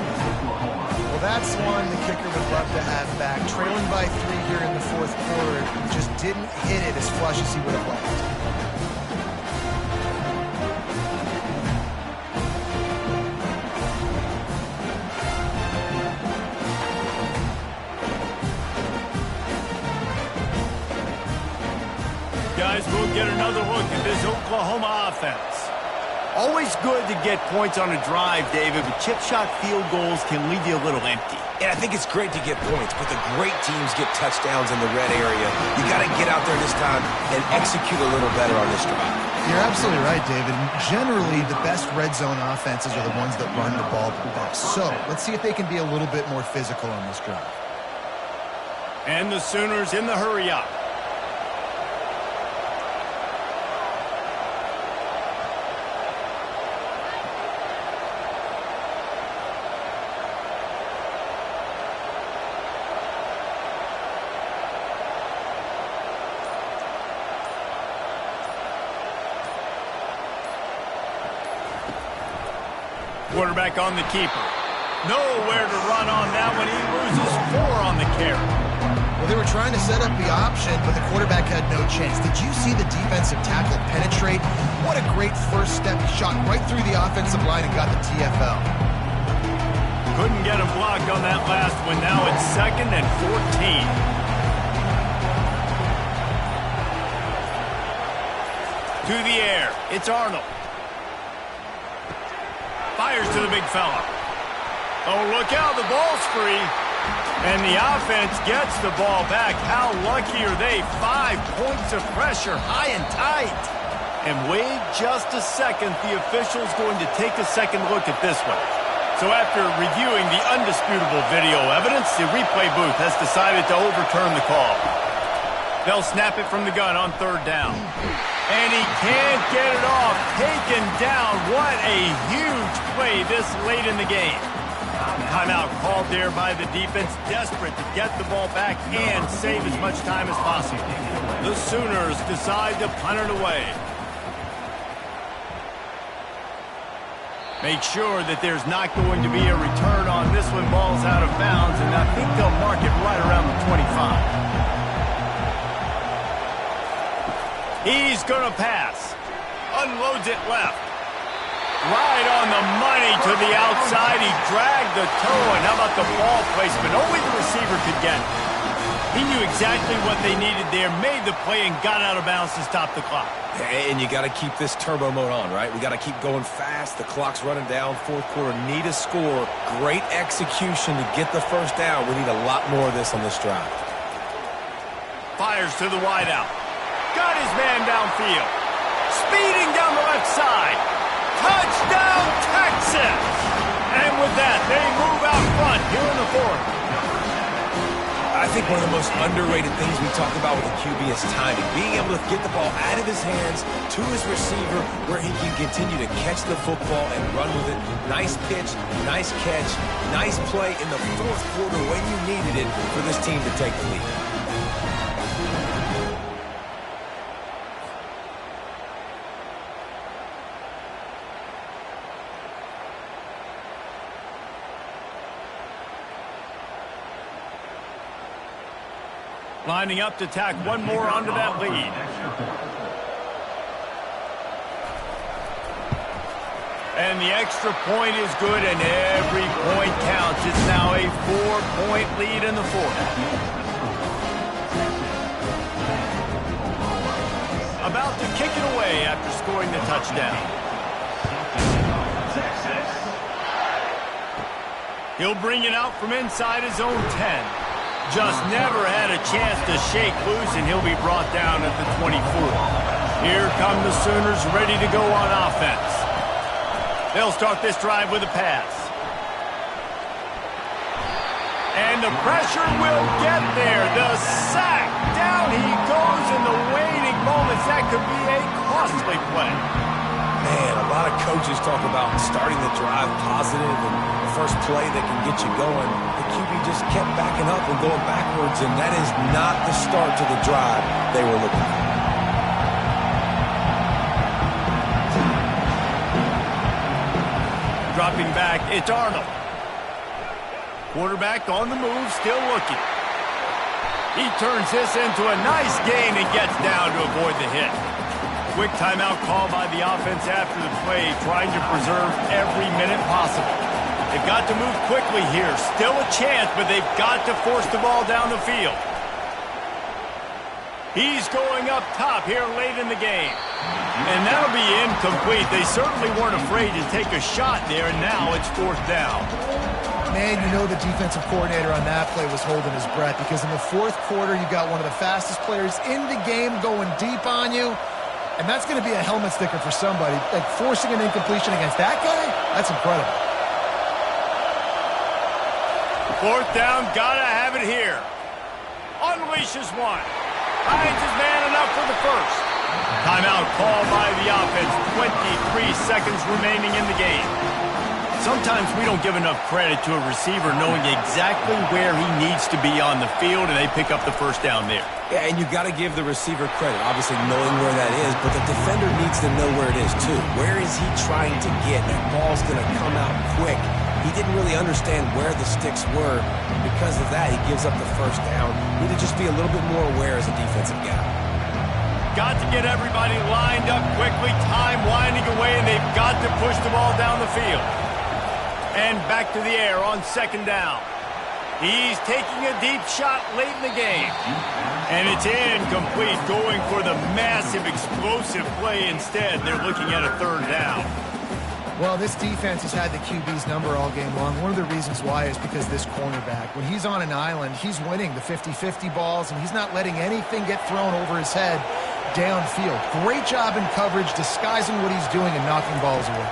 Well, that's one the kicker would love to have back. Trailing by 3 here in the fourth quarter, just didn't hit it as flush as he would have liked. Guys, we'll get another look at this Oklahoma offense. Always good to get points on a drive, David, but chip shot field goals can leave you a little empty. And I think it's great to get points, but the great teams get touchdowns in the red area. You got to get out there this time and execute a little better on this drive. You're absolutely right, David. Generally, the best red zone offenses are the ones that run the ball the best. So let's see if they can be a little bit more physical on this drive. And the Sooners in the hurry-up. Quarterback on the keeper. Nowhere to run on that one. He loses 4 on the carry. Well, they were trying to set up the option, but the quarterback had no chance. Did you see the defensive tackle penetrate? What a great first step. He shot right through the offensive line and got the TFL. Couldn't get him blocked on that last one. Now it's 2nd and 14. To the air. It's Arnold. Fires to the big fella. Oh, look out, the ball's free. And the offense gets the ball back. How lucky are they? 5 points of pressure, high and tight. And wait just a second, the official's going to take a second look at this one. So after reviewing the undisputable video evidence, the replay booth has decided to overturn the call. They'll snap it from the gun on third down. And he can't get it off. Taken down. What a huge play this late in the game. Timeout called there by the defense, desperate to get the ball back and save as much time as possible. The Sooners decide to punt it away. Make sure that there's not going to be a return on this one. Ball's out of bounds, and I think they'll mark it right around the 25. He's going to pass. Unloads it left. Right on the money to the outside. He dragged the toe, and how about the ball placement? Only the receiver could get it. He knew exactly what they needed there, made the play, and got out of bounds to stop the clock. And you got to keep this turbo mode on, right? We got to keep going fast. The clock's running down. Fourth quarter, need a score. Great execution to get the first down. We need a lot more of this on this drive. Fires to the wideout. Got his man downfield. Speeding down the left side. Touchdown, Texas! And with that, they move out front here in the fourth. I think one of the most underrated things we talk about with a QB is timing. Being able to get the ball out of his hands to his receiver where he can continue to catch the football and run with it. Nice pitch, nice catch, nice play in the fourth quarter when you needed it for this team to take the lead. Lining up to tack one more onto that lead. And the extra point is good, and every point counts. It's now a 4-point lead in the fourth. About to kick it away after scoring the touchdown. He'll bring it out from inside his own 10. Just never had a chance to shake loose, and he'll be brought down at the 24. Here come the Sooners ready to go on offense. They'll start this drive with a pass. And the pressure will get there. The sack. Down he goes in the waiting moments. That could be a costly play. Man, a lot of coaches talk about starting the drive positive and the first play that can get you going. The QB just kept backing up and going backwards, and that is not the start to the drive they were looking for. Dropping back, it's Arnold. Quarterback on the move, still looking. He turns this into a nice gain and gets down to avoid the hit. Quick timeout call by the offense after the play, trying to preserve every minute possible. They've got to move quickly here. Still a chance, but they've got to force the ball down the field. He's going up top here late in the game. And that'll be incomplete. They certainly weren't afraid to take a shot there, and now it's fourth down. Man, you know the defensive coordinator on that play was holding his breath, because in the fourth quarter, you got one of the fastest players in the game going deep on you. And that's going to be a helmet sticker for somebody. Like, forcing an incompletion against that guy, that's incredible. Fourth down, gotta have it here. Unleashes one. Finds his man enough for the first. Timeout called by the offense. 23 seconds remaining in the game. Sometimes we don't give enough credit to a receiver knowing exactly where he needs to be on the field, and they pick up the first down there. Yeah, and you got to give the receiver credit, obviously knowing where that is, but the defender needs to know where it is too. Where is he trying to get? That ball's going to come out quick. He didn't really understand where the sticks were. Because of that, he gives up the first down. Need to just be a little bit more aware as a defensive guy. Got to get everybody lined up quickly, time winding away, and they've got to push the ball down the field. And back to the air on second down. He's taking a deep shot late in the game. And it's incomplete, going for the massive, explosive play instead. They're looking at a third down. Well, this defense has had the QB's number all game long. One of the reasons why is because this cornerback, when he's on an island, he's winning the 50-50 balls, and he's not letting anything get thrown over his head downfield. Great job in coverage, disguising what he's doing and knocking balls away.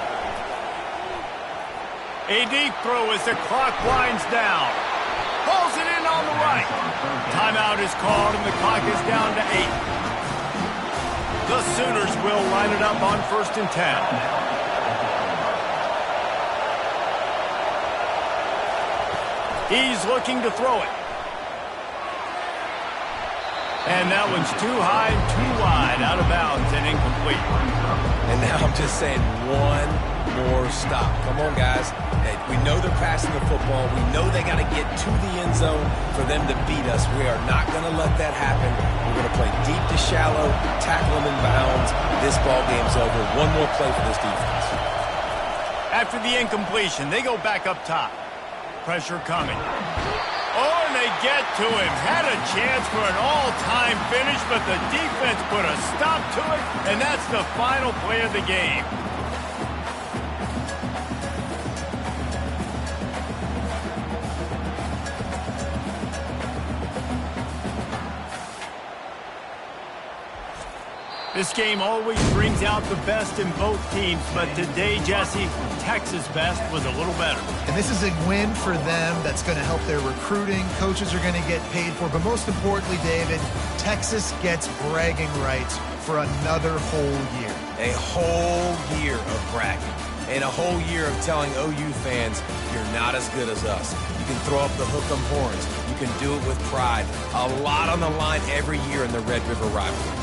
A deep throw as the clock winds down. Pulls it in on the right. Timeout is called, and the clock is down to 8. The Sooners will line it up on 1st and 10. He's looking to throw it. And that one's too high and too wide, out of bounds and incomplete. And now I'm just saying one more stop. Come on, guys. We know they're passing the football. We know they got to get to the end zone for them to beat us. We are not going to let that happen. We're going to play deep to shallow, tackle them in bounds. This ball game's over. One more play for this defense. After the incompletion, they go back up top. Pressure coming. Oh, and they get to him. Had a chance for an all-time finish, but the defense put a stop to it, and that's the final play of the game. This game always brings out the best in both teams, but today, Jesse, Texas' best was a little better. And this is a win for them that's going to help their recruiting. Coaches are going to get paid for. But most importantly, David, Texas gets bragging rights for another whole year. A whole year of bragging. And a whole year of telling OU fans, you're not as good as us. You can throw up the hook 'em horns. You can do it with pride. A lot on the line every year in the Red River rivalry.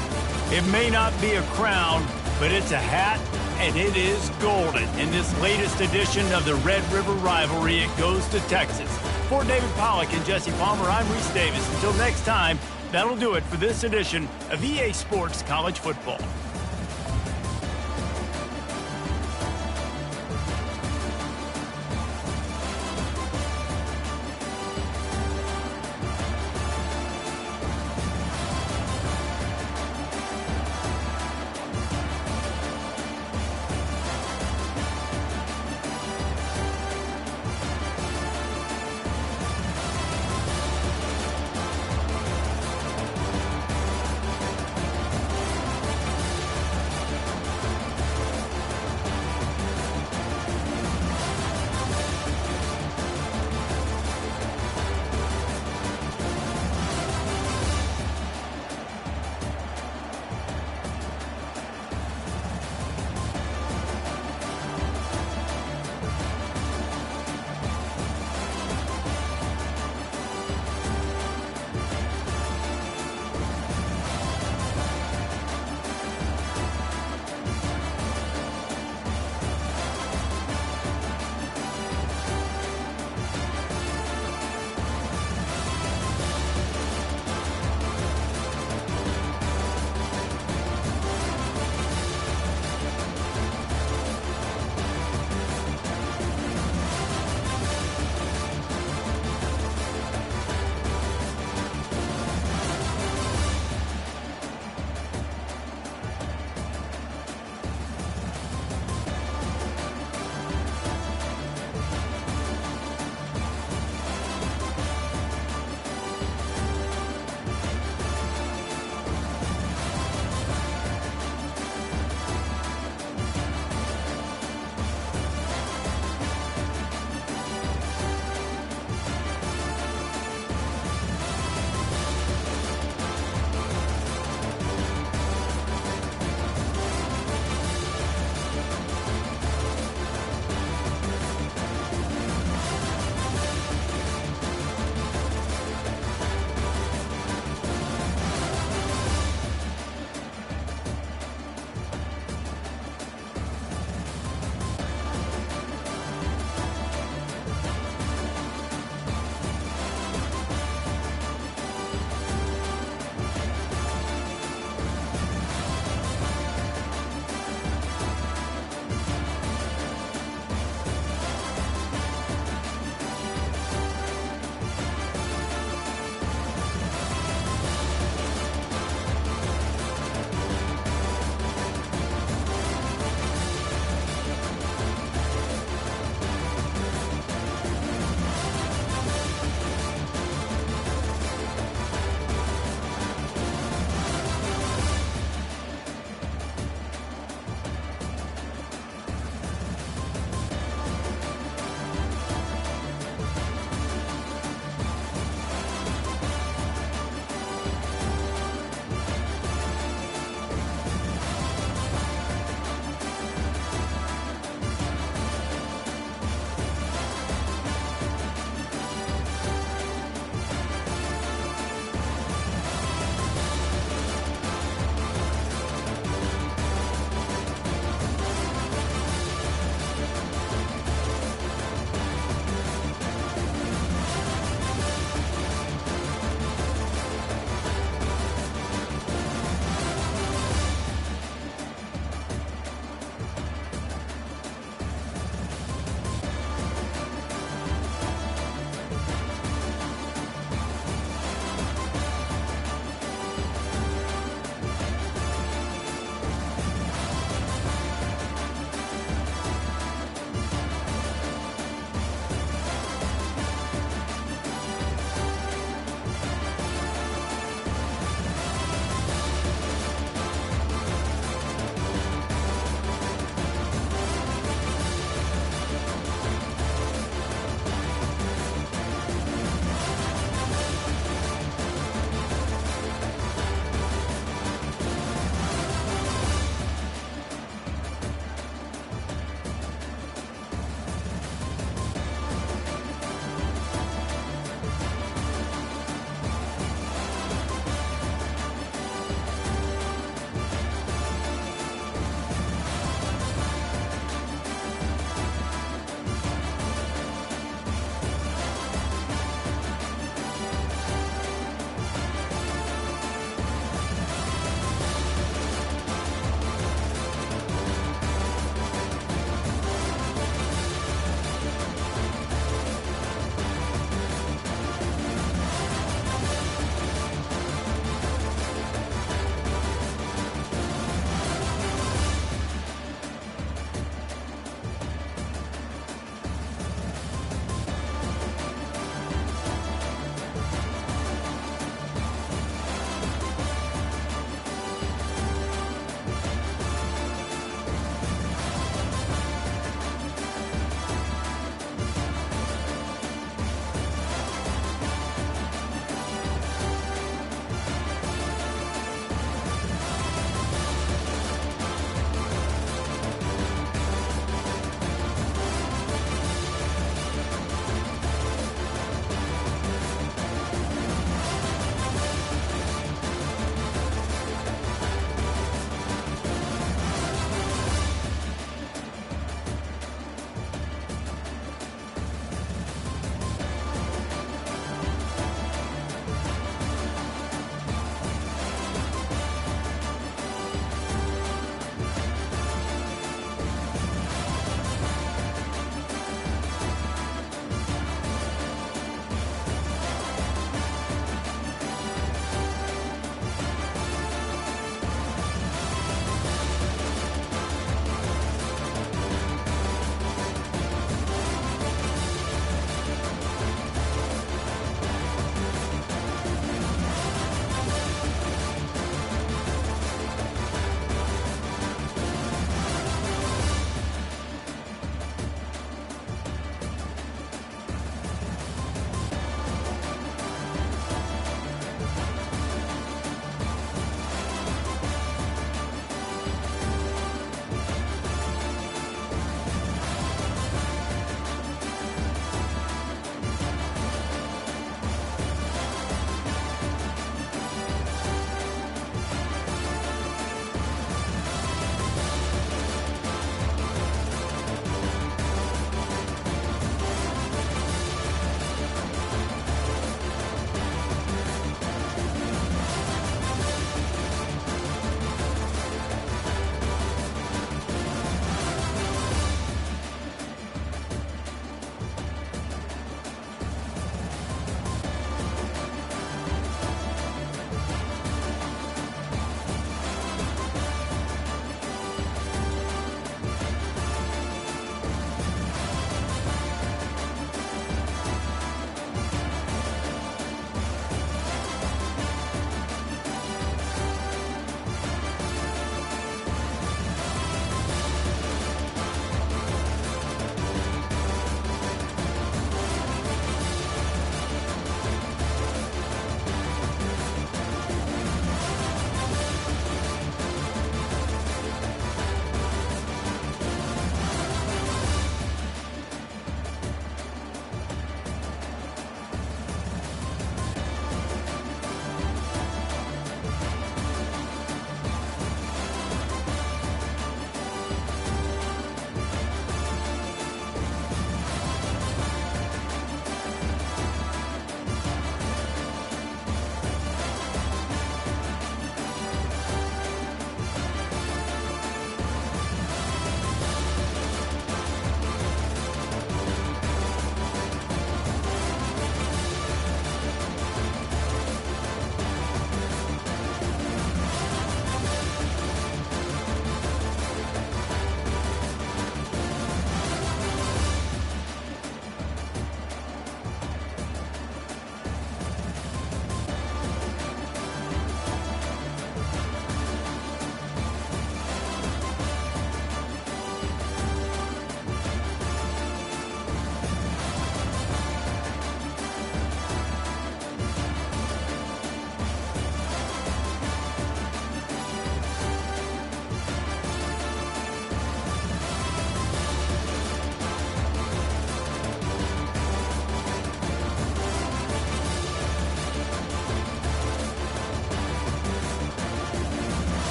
It may not be a crown, but it's a hat, and it is golden. In this latest edition of the Red River rivalry, it goes to Texas. For David Pollack and Jesse Palmer, I'm Reese Davis. Until next time, that'll do it for this edition of EA Sports College Football.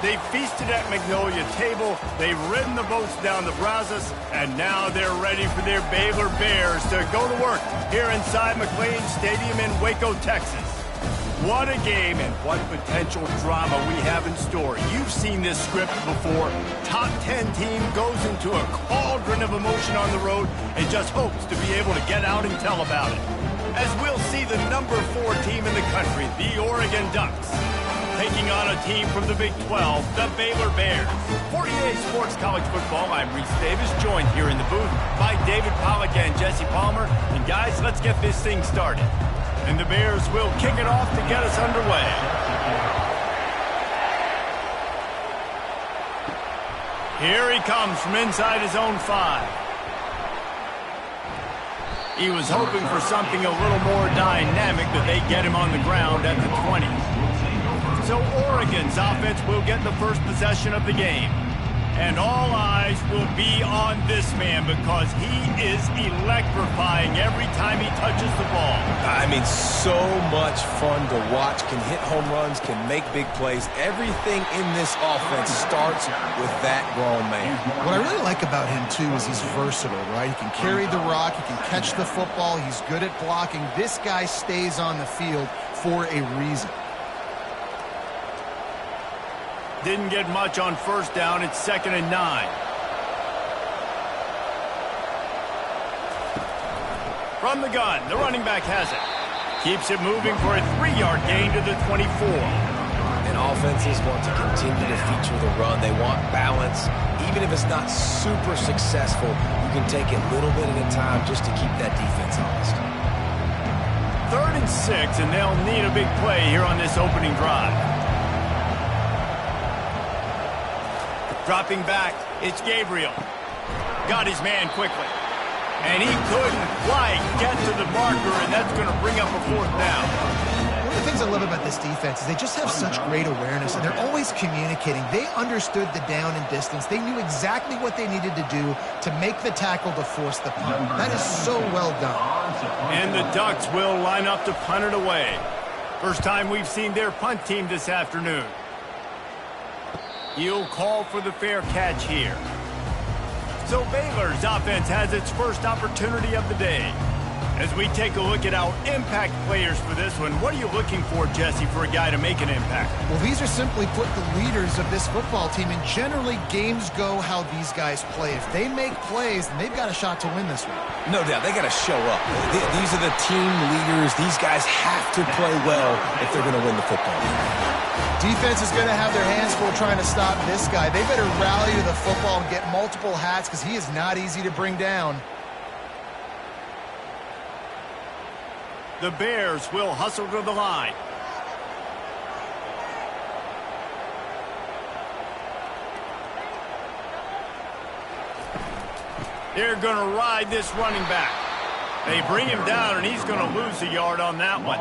They've feasted at Magnolia Table, they've ridden the boats down the Brazos, and now they're ready for their Baylor Bears to go to work here inside McLean Stadium in Waco, Texas. What a game and what potential drama we have in store. You've seen this script before. Top 10 team goes into a cauldron of emotion on the road and just hopes to be able to get out and tell about it. As we'll see the number 4 team in the country, the Oregon Ducks, taking on a team from the Big 12, the Baylor Bears. For EA Sports College Football, I'm Reese Davis, joined here in the booth by David Pollack and Jesse Palmer. And guys, let's get this thing started. And the Bears will kick it off to get us underway. Here he comes from inside his own 5. He was hoping for something a little more dynamic, that they get him on the ground at the 20. So Oregon's offense will get the first possession of the game. And all eyes will be on this man because he is electrifying every time he touches the ball. I mean, so much fun to watch. Can hit home runs, can make big plays. Everything in this offense starts with that grown man. What I really like about him, too, is he's versatile, right? He can carry the rock, he can catch the football, he's good at blocking. This guy stays on the field for a reason. Didn't get much on first down. It's 2nd and 9. From the gun, the running back has it. Keeps it moving for a 3-yard gain to the 24. And offenses want to continue to feature the run. They want balance. Even if it's not super successful, you can take it a little bit at a time just to keep that defense honest. 3rd and 6, and they'll need a big play here on this opening drive. Dropping back, it's Gabriel. Got his man quickly. And he couldn't quite get to the marker, and that's going to bring up a 4th down. One of the things I love about this defense is they just have such great awareness, and they're always communicating. They understood the down and distance. They knew exactly what they needed to do to make the tackle to force the punt. That is so well done. And the Ducks will line up to punt it away. First time we've seen their punt team this afternoon. He'll call for the fair catch here. So Baylor's offense has its first opportunity of the day. As we take a look at our impact players for this one, what are you looking for, Jesse, for a guy to make an impact? Well, these are simply put the leaders of this football team, and generally games go how these guys play. If they make plays, then they've got a shot to win this one. No doubt, they got to show up. These are the team leaders. These guys have to play well if they're going to win the football game. Defense is going to have their hands full trying to stop this guy. They better rally to the football and get multiple hats because he is not easy to bring down. The Bears will hustle to the line. They're going to ride this running back. They bring him down, and he's going to lose a yard on that one.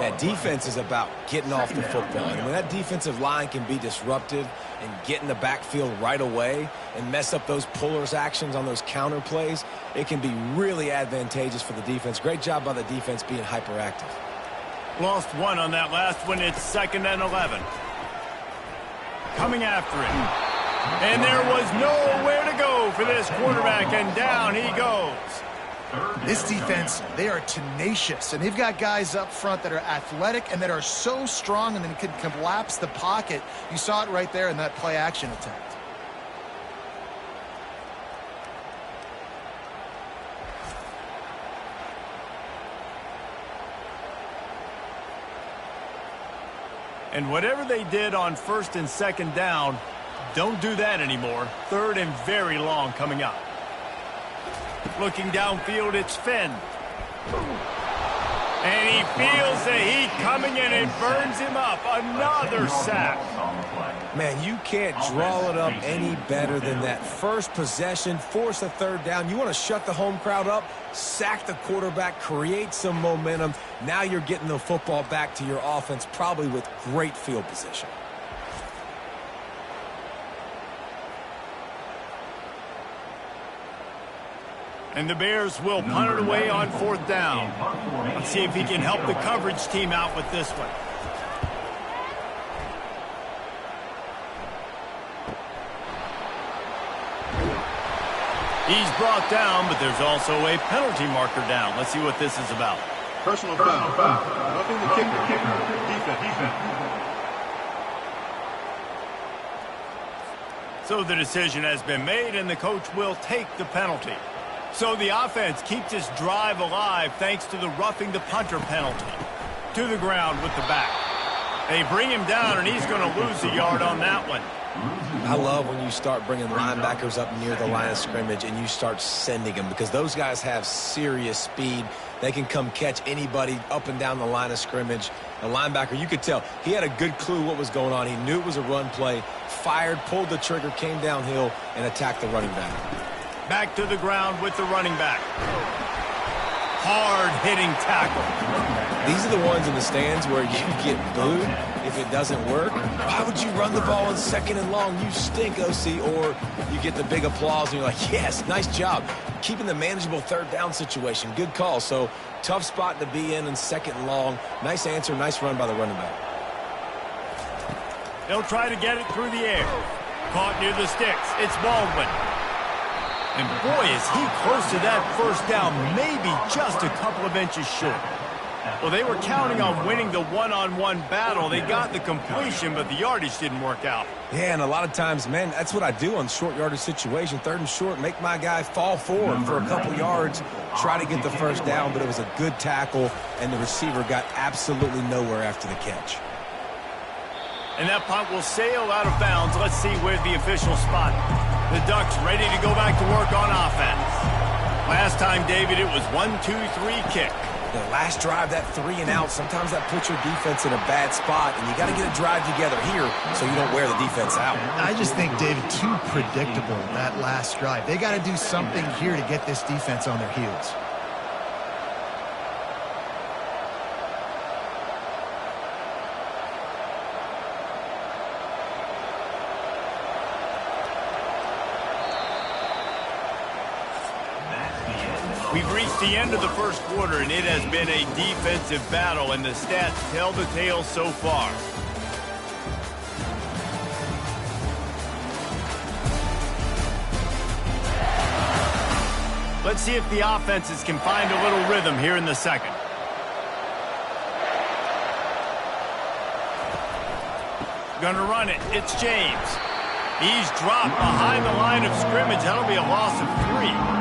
That defense is about getting off the football. And when that defensive line can be disruptive and get in the backfield right away and mess up those pullers actions on those counter plays, it can be really advantageous for the defense. Great job by the defense being hyperactive. Lost 1 on that last one. It's 2nd and 11. Coming after him. And there was nowhere to go for this quarterback, and down he goes. This defense, they are tenacious, and they've got guys up front that are athletic and that are so strong and then can collapse the pocket. You saw it right there in that play-action attempt. And whatever they did on 1st and 2nd down, don't do that anymore. 3rd and very long coming up. Looking downfield, it's Finn. And he feels the heat coming in and burns him up. Another sack. Man, you can't draw it up any better than that. First possession, force a 3rd down. You want to shut the home crowd up, sack the quarterback, create some momentum. Now you're getting the football back to your offense, probably with great field position. And the Bears will punt it away on 4th down. Let's see if he can help the coverage team out with this one. He's brought down, but there's also a penalty marker down. Let's see what this is about. Personal foul. Roughing the kicker. Defense. So the decision has been made, and the coach will take the penalty. So the offense keeps its drive alive thanks to the roughing the punter penalty. To the ground with the back. They bring him down, and he's going to lose a yard on that one. I love when you start bringing linebackers up near the line of scrimmage and you start sending them, because those guys have serious speed. They can come catch anybody up and down the line of scrimmage. A linebacker, you could tell, he had a good clue what was going on. He knew it was a run play, fired, pulled the trigger, came downhill, and attacked the running back. Back to the ground with the running back. Hard-hitting tackle. These are the ones in the stands where you get booed if it doesn't work. Why would you run the ball in 2nd and long? You stink, OC. Or you get the big applause and you're like, yes, nice job. Keeping the manageable 3rd down situation. Good call. So tough spot to be in 2nd and long. Nice answer, nice run by the running back. They'll try to get it through the air. Caught near the sticks. It's Baldwin. And boy, is he close to that 1st down, maybe just a couple of inches short. Well, they were counting on winning the one-on-one battle. They got the completion, but the yardage didn't work out. Yeah, and a lot of times, man, that's what I do on short yardage situation. 3rd and short, make my guy fall forward for a couple yards, try to get the 1st down, but it was a good tackle, and the receiver got absolutely nowhere after the catch. And that punt will sail out of bounds. Let's see where the official spot. The Ducks ready to go back to work on offense. Last time, David, it was 1-2-3 kick. The last drive, that 3 and out, sometimes that puts your defense in a bad spot, and you got to get a drive together here so you don't wear the defense out. I just think, David, too predictable, that last drive. They got to do something here to get this defense on their heels. We've reached the end of the 1st quarter, and it has been a defensive battle, and the stats tell the tale so far. Let's see if the offenses can find a little rhythm here in the 2nd. Gonna run it. It's James. He's dropped behind the line of scrimmage. That'll be a loss of 3.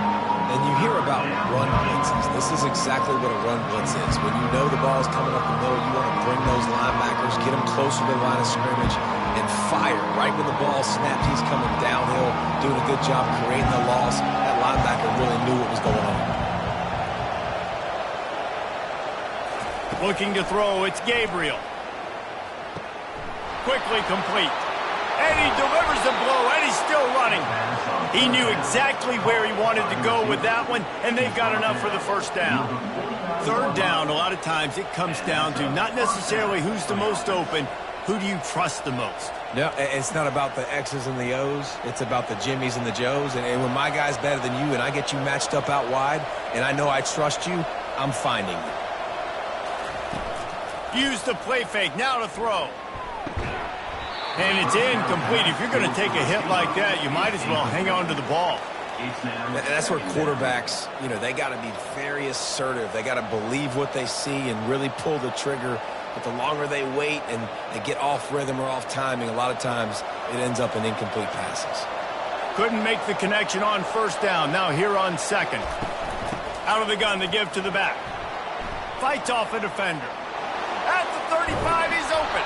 And you hear about run blitzes. This is exactly what a run blitz is. When you know the ball's coming up the middle, you want to bring those linebackers, get them closer to the line of scrimmage, and fire. Right when the ball snapped, he's coming downhill, doing a good job creating the loss. That linebacker really knew what was going on. Looking to throw, it's Gabriel. Quickly complete. And he delivers the blow, and he's still running. He knew exactly where he wanted to go with that one, and they've got enough for the 1st down. 3rd down, a lot of times it comes down to not necessarily who's the most open, who do you trust the most? No, it's not about the X's and the O's. It's about the Jimmies and the Joes. And when my guy's better than you and I get you matched up out wide, and I know I trust you, I'm finding you. Use the play fake, now to throw. And it's incomplete. If you're going to take a hit like that, you might as well hang on to the ball. And that's where quarterbacks, they got to be very assertive. They got to believe what they see and really pull the trigger. But the longer they wait and they get off rhythm or off timing, a lot of times it ends up in incomplete passes. Couldn't make the connection on 1st down. Now here on 2nd. Out of the gun, the give to the back. Fights off a defender. At the 35, he's open.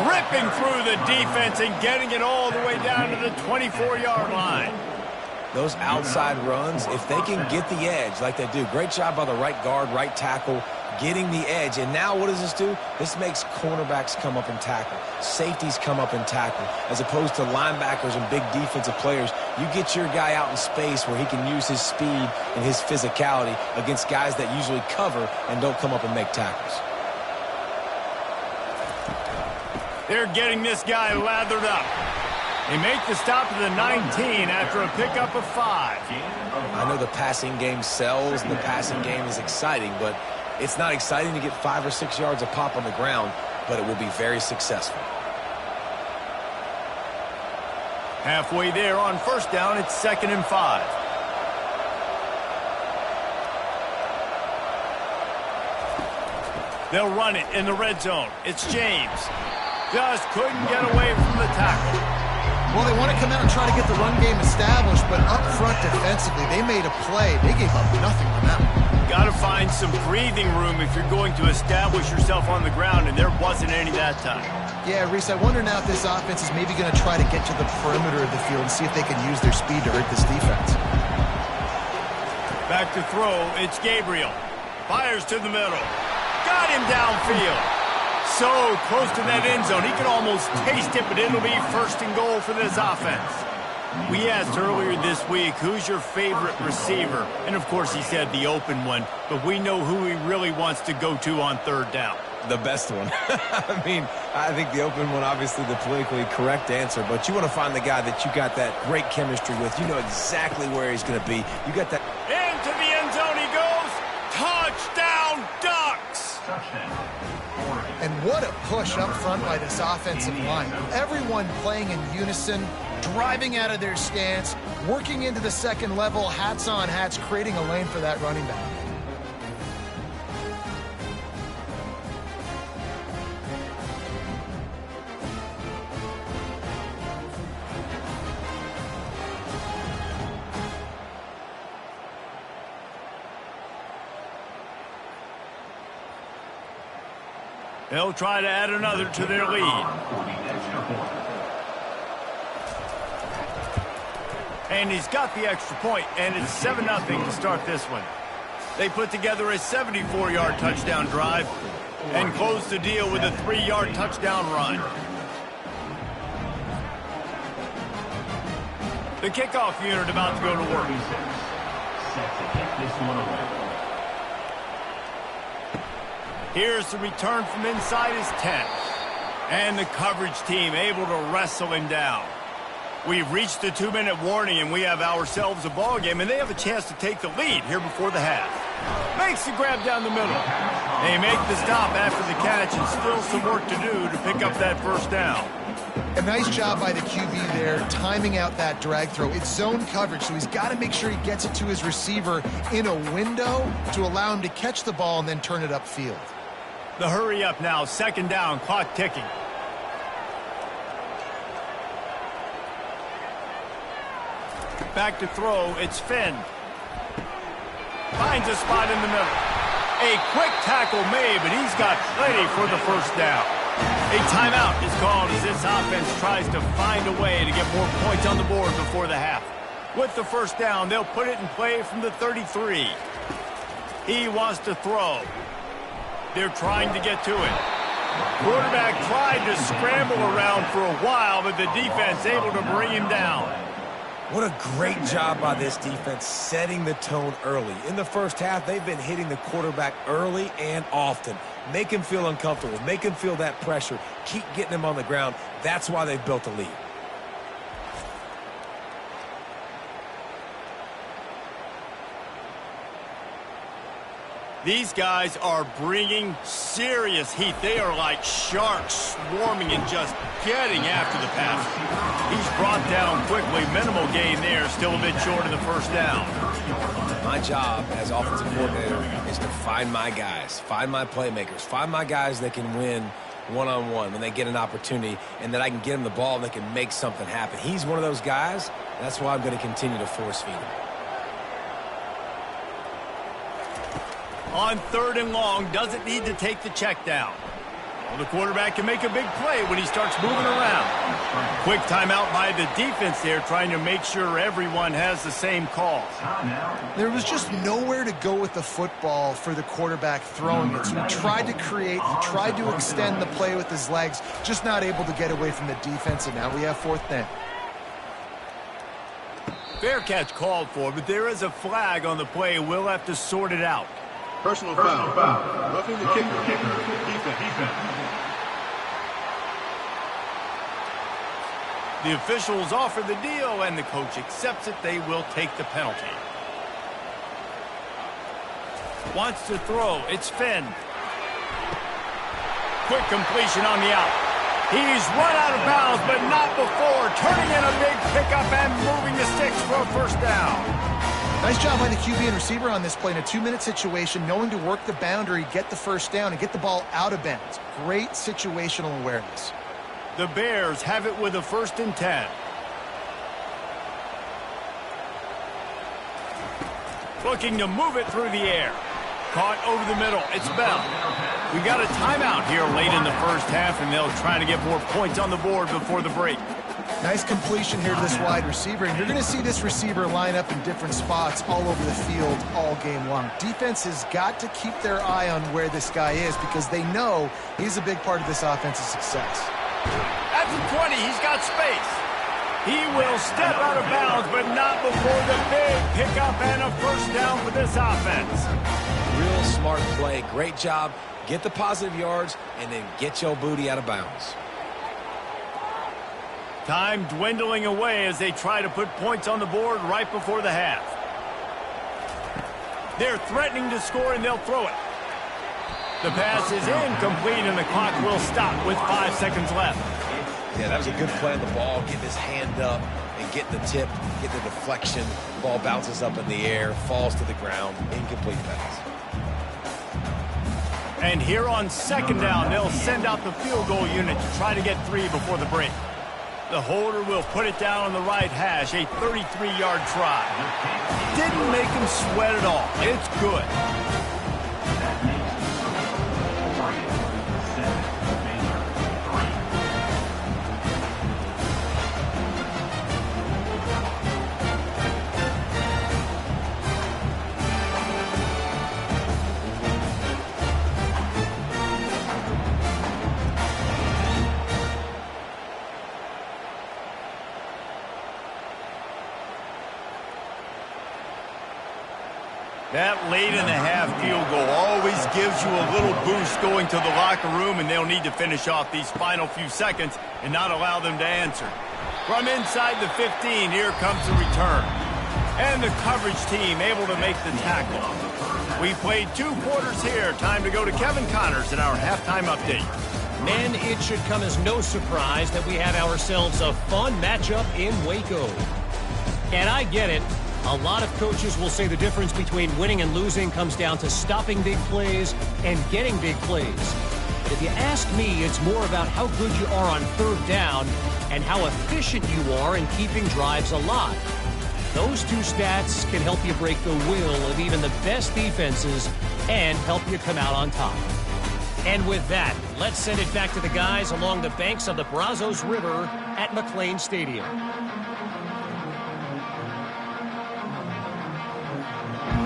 Ripping through the defense and getting it all the way down to the 24-yard line. Those outside runs, if they can get the edge like they do, great job by the right guard, right tackle, getting the edge. And now what does this do? This makes cornerbacks come up and tackle. Safeties come up and tackle. As opposed to linebackers and big defensive players, you get your guy out in space where he can use his speed and his physicality against guys that usually cover and don't come up and make tackles. They're getting this guy lathered up. They make the stop to the 19 after a pickup of 5. I know the passing game sells and the passing game is exciting, but it's not exciting to get 5 or 6 yards a pop on the ground, but it will be very successful. Halfway there on 1st down, it's 2nd and 5. They'll run it in the red zone. It's James. Just couldn't get away from the tackle. Well, they want to come out and try to get the run game established, but up front defensively, they made a play. They gave up nothing on that one. Got to find some breathing room if you're going to establish yourself on the ground, and there wasn't any that time. Yeah, Reese, I wonder now if this offense is maybe going to try to get to the perimeter of the field and see if they can use their speed to hurt this defense. Back to throw, it's Gabriel. Fires to the middle. Got him downfield. So close to that end zone. He could almost taste it, but it'll be first and goal for this offense. We asked earlier this week, who's your favorite receiver? And, of course, he said the open one, but we know who he really wants to go to on third down. The best one. I mean, I think the open one, obviously the politically correct answer, but you want to find the guy that you got that great chemistry with. You know exactly where he's going to be. You got that. Into the end zone he goes. Touchdown, Ducks! And what a push up front by this offensive line. Everyone playing in unison, driving out of their stance, working into the second level, hats on hats, creating a lane for that running back. They'll try to add another to their lead. And he's got the extra point, and it's 7-0 to start this one. They put together a 74-yard touchdown drive and close the deal with a 3-yard touchdown run. The kickoff unit about to go to work. Set to kick this one away. Here's the return from inside his 10. And the coverage team able to wrestle him down. We've reached the 2-minute warning, and we have ourselves a ball game, and they have a chance to take the lead here before the half. Makes the grab down the middle. They make the stop after the catch, and still some work to do to pick up that first down. A nice job by the QB there, timing out that drag throw. It's zone coverage, so he's got to make sure he gets it to his receiver in a window to allow him to catch the ball and then turn it upfield. The hurry up now, second down, clock ticking. Back to throw, it's Finn. Finds a spot in the middle. A quick tackle made, but he's got plenty for the first down. A timeout is called as this offense tries to find a way to get more points on the board before the half. With the first down, they'll put it in play from the 33. He wants to throw. They're trying to get to it. Quarterback tried to scramble around for a while, but the defense able to bring him down. What a great job by this defense setting the tone early. In the first half, they've been hitting the quarterback early and often. Make him feel uncomfortable. Make him feel that pressure. Keep getting him on the ground. That's why they've built a lead. These guys are bringing serious heat. They are like sharks swarming and just getting after the pass. He's brought down quickly. Minimal gain there. Still a bit short of the first down. My job as offensive coordinator is to find my guys, find my playmakers, find my guys that can win one-on-one when they get an opportunity, and that I can get them the ball and they can make something happen. He's one of those guys. That's why I'm going to continue to force feed him. On third and long, doesn't need to take the check down. Well, the quarterback can make a big play when he starts moving around. Quick timeout by the defense there, trying to make sure everyone has the same call. There was just nowhere to go with the football for the quarterback throwing it. So he tried to create, he tried to extend the play with his legs, just not able to get away from the defense, and now we have fourth down. Fair catch called for, but there is a flag on the play. We'll have to sort it out. Personal foul. Roughing the kicker. Defense. The officials offer the deal, and the coach accepts it. They will take the penalty. Wants to throw. It's Finn. Quick completion on the out. He's run out of bounds, but not before. Turning in a big pickup and moving the sticks for a first down. Nice job by the QB and receiver on this play in a 2-minute situation, knowing to work the boundary, get the first down, and get the ball out of bounds. Great situational awareness. The Bears have it with a 1st and 10. Looking to move it through the air. Caught over the middle. It's Bell. We got a timeout here late in the first half, and they'll try to get more points on the board before the break. Nice completion here to this wide receiver, and you're going to see this receiver line up in different spots all over the field all game long. Defense has got to keep their eye on where this guy is because they know he's a big part of this offense's success. At the 20, he's got space. He will step out of bounds, but not before the big pickup and a first down for this offense. Real smart play. Great job. Get the positive yards, and then get your booty out of bounds. Time dwindling away as they try to put points on the board right before the half. They're threatening to score, and they'll throw it. The pass is incomplete, and the clock will stop with 5 seconds left. Yeah, that was a good play on the ball. Getting his hand up and getting the tip, get the deflection. Ball bounces up in the air, falls to the ground. Incomplete pass. And here on 2nd down, they'll send out the field goal unit to try to get 3 before the break. The holder will put it down on the right hash, a 33-yard try. Didn't make him sweat at all. It's good. That late-in-the-half field goal always gives you a little boost going to the locker room, and they'll need to finish off these final few seconds and not allow them to answer. From inside the 15, here comes the return. And the coverage team able to make the tackle. We played 2 quarters here. Time to go to Kevin Connors in our halftime update. Men, it should come as no surprise that we have ourselves a fun matchup in Waco. And I get it. A lot of coaches will say the difference between winning and losing comes down to stopping big plays and getting big plays. But if you ask me, it's more about how good you are on 3rd down and how efficient you are in keeping drives alive. Those 2 stats can help you break the will of even the best defenses and help you come out on top. And with that, let's send it back to the guys along the banks of the Brazos River at McLean Stadium.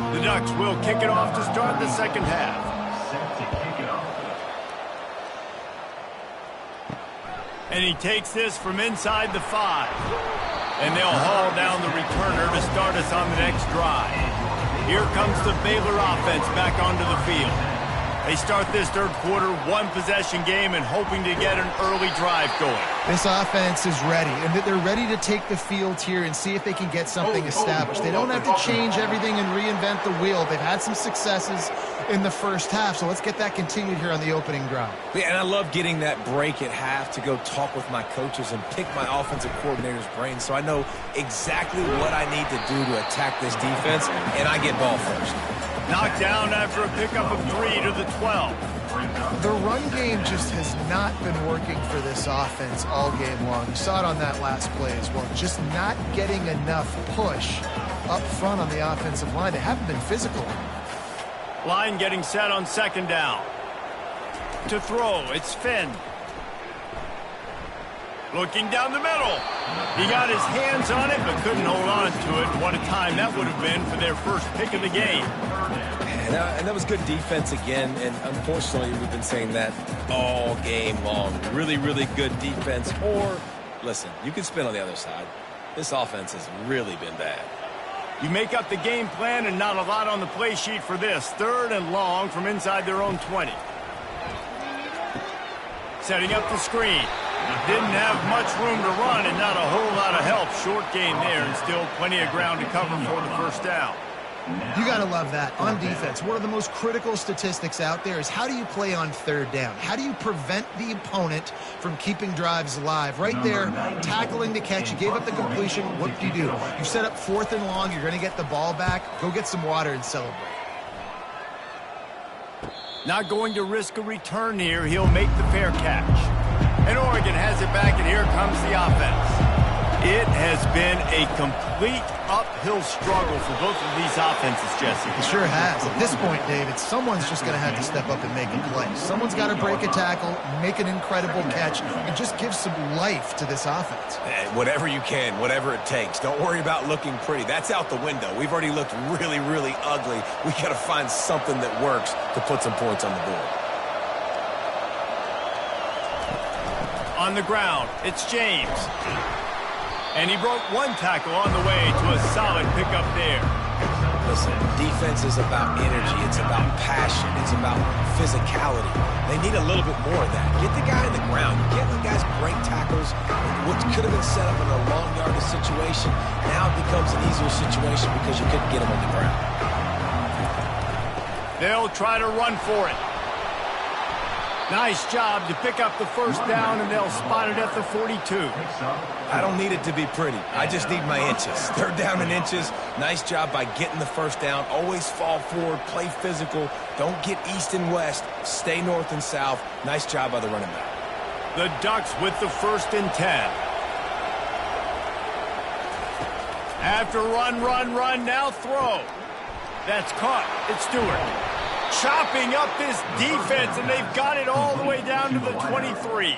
The Ducks will kick it off to start the 2nd half. And he takes this from inside the 5. And they'll haul down the returner to start us on the next drive. Here comes the Baylor offense back onto the field. They start this 3rd quarter 1-possession game and hoping to get an early drive going. This offense is ready, and they're ready to take the field here and see if they can get something established. They don't have to change everything and reinvent the wheel. They've had some successes in the first half, so let's get that continued here on the opening drive. Yeah, and I love getting that break at half to go talk with my coaches and pick my offensive coordinator's brain so I know exactly what I need to do to attack this defense, and I get ball first. Knocked down after a pickup of 3 to the 12. The run game just has not been working for this offense all game long. You saw it on that last play as well. Just not getting enough push up front on the offensive line. They haven't been physical. Line getting set on 2nd down. To throw, it's Finn. Looking down the middle. He got his hands on it, but couldn't hold on to it. What a time that would have been for their first pick of the game. And that was good defense again, and unfortunately we've been saying that all game long. Really, really good defense. Or, listen, you can spin on the other side. This offense has really been bad. You make up the game plan and not a lot on the play sheet for this. 3rd and long from inside their own 20. Setting up the screen. Didn't have much room to run and not a whole lot of help. Short gain there and still plenty of ground to cover for the first down. You got to love that. On defense, one of the most critical statistics out there is how do you play on third down? How do you prevent the opponent from keeping drives alive? Right there, tackling the catch. You gave up the completion. What do? You set up 4th and long. You're going to get the ball back. Go get some water and celebrate. Not going to risk a return here. He'll make the fair catch. And Oregon has it back, and here comes the offense. It has been a complete uphill struggle for both of these offenses, Jesse. It sure has. At this point, David, someone's just going to have to step up and make a play. Someone's got to break a tackle, make an incredible catch, and just give some life to this offense. Whatever you can, whatever it takes. Don't worry about looking pretty. That's out the window. We've already looked really, really ugly. We got to find something that works to put some points on the board. On the ground, it's James. And he broke one tackle on the way to a solid pickup there. Listen, defense is about energy. It's about passion. It's about physicality. They need a little bit more of that. Get the guy on the ground. You can't let guys break tackles. What could have been set up in a long yardage situation now becomes an easier situation because you couldn't get him on the ground. They'll try to run for it. Nice job to pick up the first down, and they'll spot it at the 42. I don't need it to be pretty. I just need my inches. 3rd down and inches. Nice job by getting the first down. Always fall forward, play physical. Don't get east and west. Stay north and south. Nice job by the running back. The Ducks with the 1st and 10. After run, now throw. That's caught. It's Stewart. Chopping up this defense, and they've got it all the way down to the 23.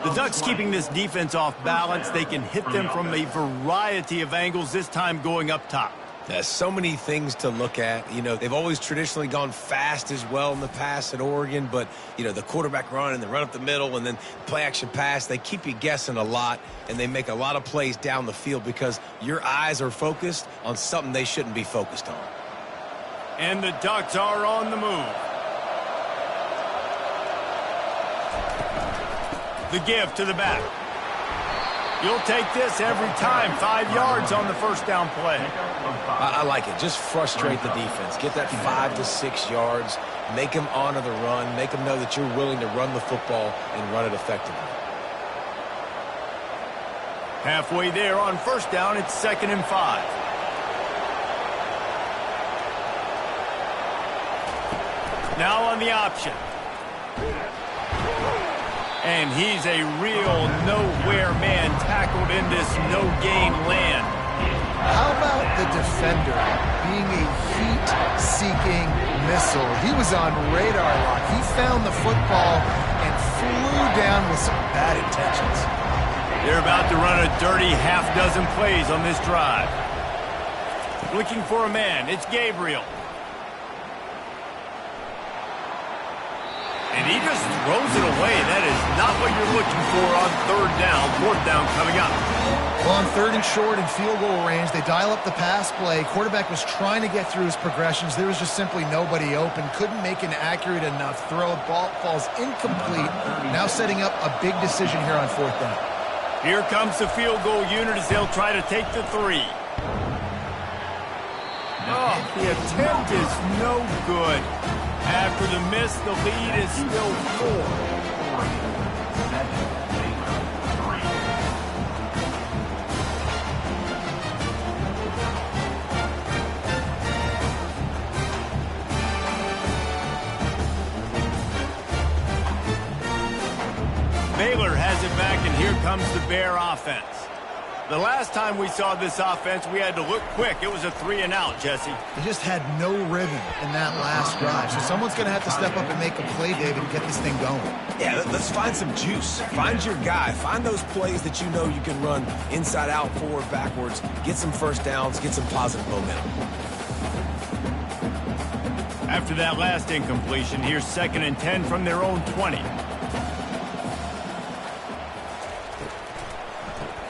The Ducks keeping this defense off balance. They can hit them from a variety of angles, this time going up top. There's so many things to look at. You know, they've always traditionally gone fast as well in the past at Oregon, but, you know, the quarterback run and the run up the middle and then play action pass, they keep you guessing a lot, and they make a lot of plays down the field because your eyes are focused on something they shouldn't be focused on. And the Ducks are on the move. The give to the back. You'll take this every time. 5 yards on the first down play. I like it. Just frustrate the defense. Get that 5 to 6 yards. Make them honor the run. Make them know that you're willing to run the football and run it effectively. Halfway there on first down, it's 2nd and 5. Now on the option. And he's a real nowhere man tackled in this no-gain land. How about the defender being a heat-seeking missile? He was on radar lock. He found the football and flew down with some bad intentions. They're about to run a dirty half-dozen plays on this drive. Looking for a man. It's Gabriel. And he just throws it away. That is not what you're looking for on 3rd down. 4th down coming up. Well, on 3rd and short and field goal range, they dial up the pass play. Quarterback was trying to get through his progressions. There was just simply nobody open. Couldn't make an accurate enough throw. Ball falls incomplete. Now setting up a big decision here on 4th down. Here comes the field goal unit as they'll try to take the 3. Oh, the attempt is no good. After the miss, the lead is still 4. Baylor has it back, and here comes the Bear offense. The last time we saw this offense, we had to look quick. It was a 3-and-out, Jesse. They just had no rhythm in that last drive. So someone's going to have to step up and make a play, David, and get this thing going. Yeah, let's find some juice. Find your guy. Find those plays that you know you can run inside out, forward, backwards. Get some first downs. Get some positive momentum. After that last incompletion, here's 2nd and 10 from their own 20.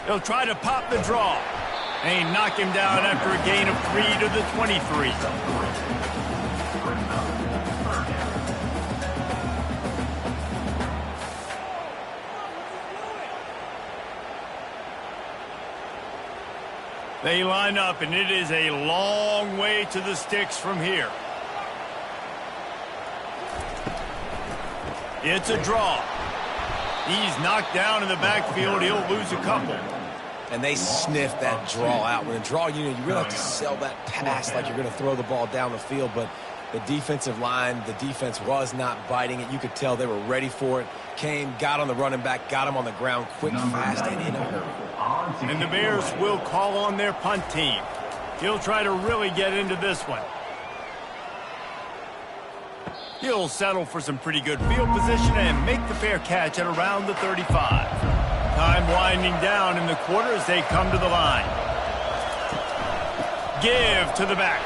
They'll try to pop the draw. They knock him down after a gain of 3 to the 23. They line up, and it is a long way to the sticks from here. It's a draw. He's knocked down in the backfield. He'll lose a couple. And they sniff that draw out. When a draw unit, you really have to sell that pass like you're going to throw the ball down the field. But the defensive line, the defense was not biting it. You could tell they were ready for it. Came, got on the running back, got him on the ground quick, fast, and in a hurry. And the Bears will call on their punt team. He'll try to really get into this one. He'll settle for some pretty good field position and make the fair catch at around the 35. Time winding down in the quarter as they come to the line. Give to the back.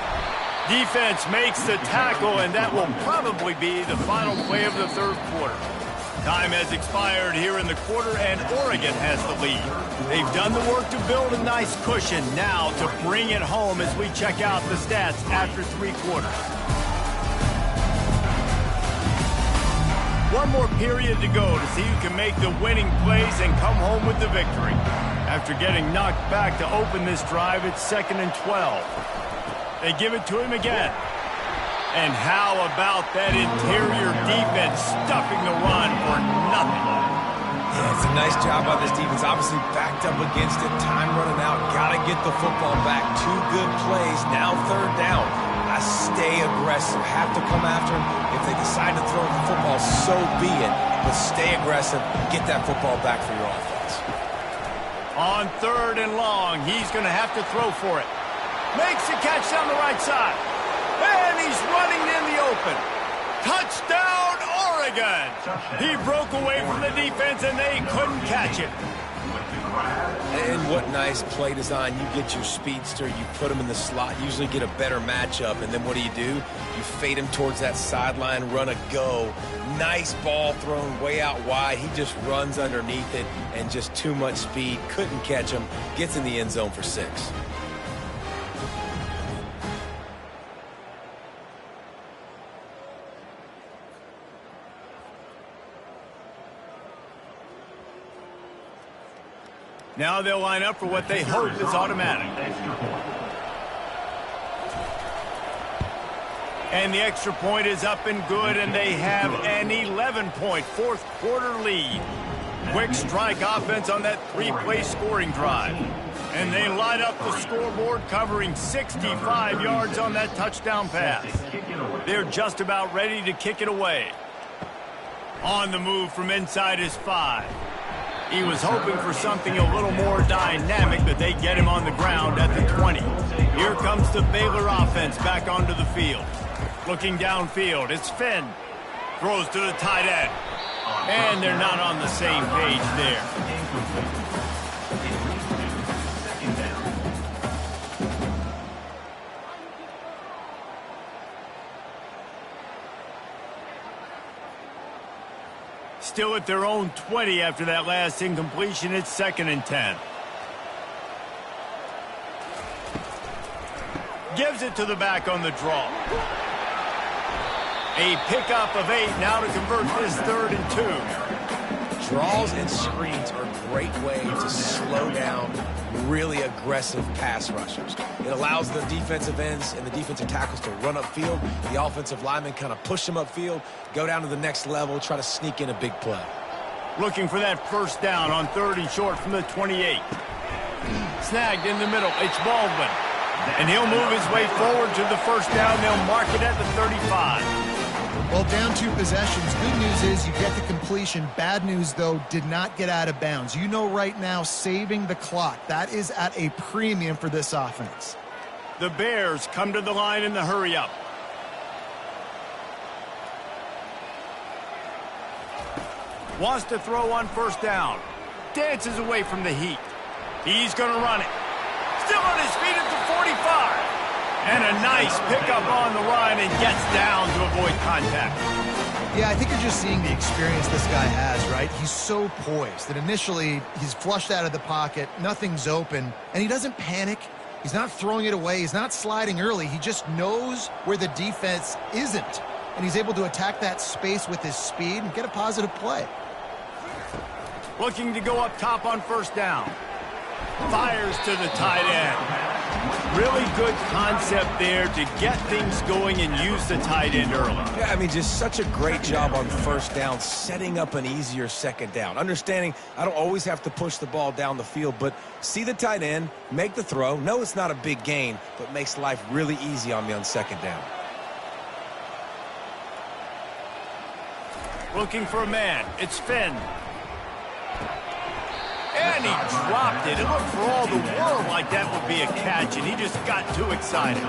Defense makes the tackle, and that will probably be the final play of the third quarter. Time has expired here in the quarter, and Oregon has the lead. They've done the work to build a nice cushion. Now to bring it home as we check out the stats after three quarters. One more period to go to see who can make the winning plays and come home with the victory. After getting knocked back to open this drive, it's 2nd and 12. They give it to him again. And how about that interior defense stuffing the run for nothing? Yeah, it's a nice job by this defense. Obviously backed up against it. Time running out. Got to get the football back. Two good plays. Now third down. I stay aggressive. Have to come after him. If they decide to throw the football, so be it. But stay aggressive. Get that football back for your offense. On 3rd and long, he's going to have to throw for it. Makes the catch down the right side. And he's running in the open. Touchdown, Oregon! He broke away from the defense, and they couldn't catch it. And what nice play design. You get your speedster, you put him in the slot, usually get a better matchup, and then what do? You fade him towards that sideline, run a go. Nice ball thrown way out wide. He just runs underneath it, and just too much speed. Couldn't catch him. Gets in the end zone for 6. Now they'll line up for what they hope is automatic. And the extra point is up and good, and they have an 11-point fourth quarter lead. Quick strike offense on that 3-play scoring drive. And they light up the scoreboard, covering 65 yards on that touchdown pass. They're just about ready to kick it away. On the move from inside his 5. He was hoping for something a little more dynamic, but they get him on the ground at the 20. Here comes the Baylor offense back onto the field. Looking downfield, it's Finn. Throws to the tight end. And they're not on the same page there. Still at their own 20 after that last incompletion. It's 2nd and 10. Gives it to the back on the draw. A pickup of 8 now to convert this 3rd and 2. Draws and screens are a great way to slow down really aggressive pass rushers. It allows the defensive ends and the defensive tackles to run upfield. The offensive linemen kind of push them upfield, go down to the next level, try to sneak in a big play. Looking for that first down on 3rd and short from the 28. Snagged in the middle. It's Baldwin. And he'll move his way forward to the first down. They'll mark it at the 35. Well, down 2 possessions. Good news is you get the completion. Bad news, though, did not get out of bounds. You know right now, saving the clock. That is at a premium for this offense. The Bears come to the line in the hurry-up. Wants to throw on first down. Dances away from the heat. He's going to run it. Still on his feet at the 45. And a nice pickup on the run and gets down to avoid contact. Yeah, I think you're just seeing the experience this guy has, right? He's so poised that initially he's flushed out of the pocket, nothing's open, and he doesn't panic. He's not throwing it away. He's not sliding early. He just knows where the defense isn't, and he's able to attack that space with his speed and get a positive play. Looking to go up top on first down. Fires to the tight end. Really good concept there to get things going and use the tight end early. Yeah, I mean, just such a great job on first down, setting up an easier second down. Understanding I don't always have to push the ball down the field, but see the tight end, make the throw. No, it's not a big gain, but makes life really easy on me on second down. Looking for a man. It's Finn. And he dropped it. It looked for all the world like that would be a catch, and he just got too excited.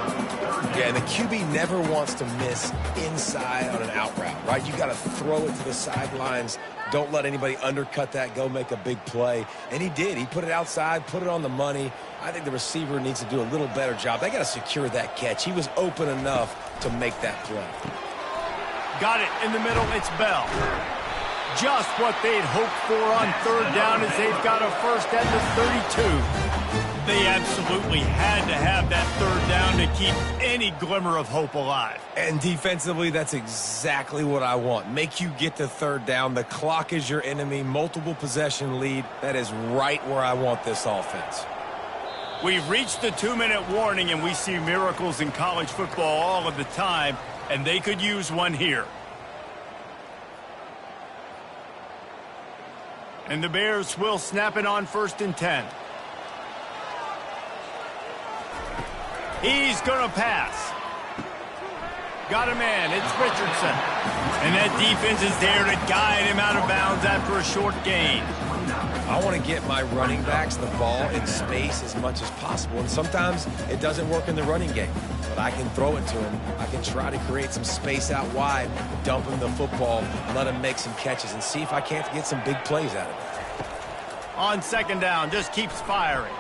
Yeah, and the QB never wants to miss inside on an out route, right? You got to throw it to the sidelines. Don't let anybody undercut that, go make a big play. And he did. He put it outside, put it on the money. I think the receiver needs to do a little better job. They got to secure that catch. He was open enough to make that play. Got it in the middle. It's Bell. Just what they'd hoped for on third down as they've got a first at the 32. They absolutely had to have that third down to keep any glimmer of hope alive. And defensively, that's exactly what I want. Make you get to third down. The clock is your enemy. Multiple possession lead. That is right where I want this offense. We've reached the 2-minute warning, and we see miracles in college football all of the time, and they could use one here. And the Bears will snap it on 1st and 10. He's going to pass. Got a man. It's Richardson. And that defense is there to guide him out of bounds after a short gain. I want to get my running backs the ball in space as much as possible. And sometimes it doesn't work in the running game. But I can throw it to him. I can try to create some space out wide, dump him the football, let him make some catches, and see if I can't get some big plays out of it. On second down, just keeps firing.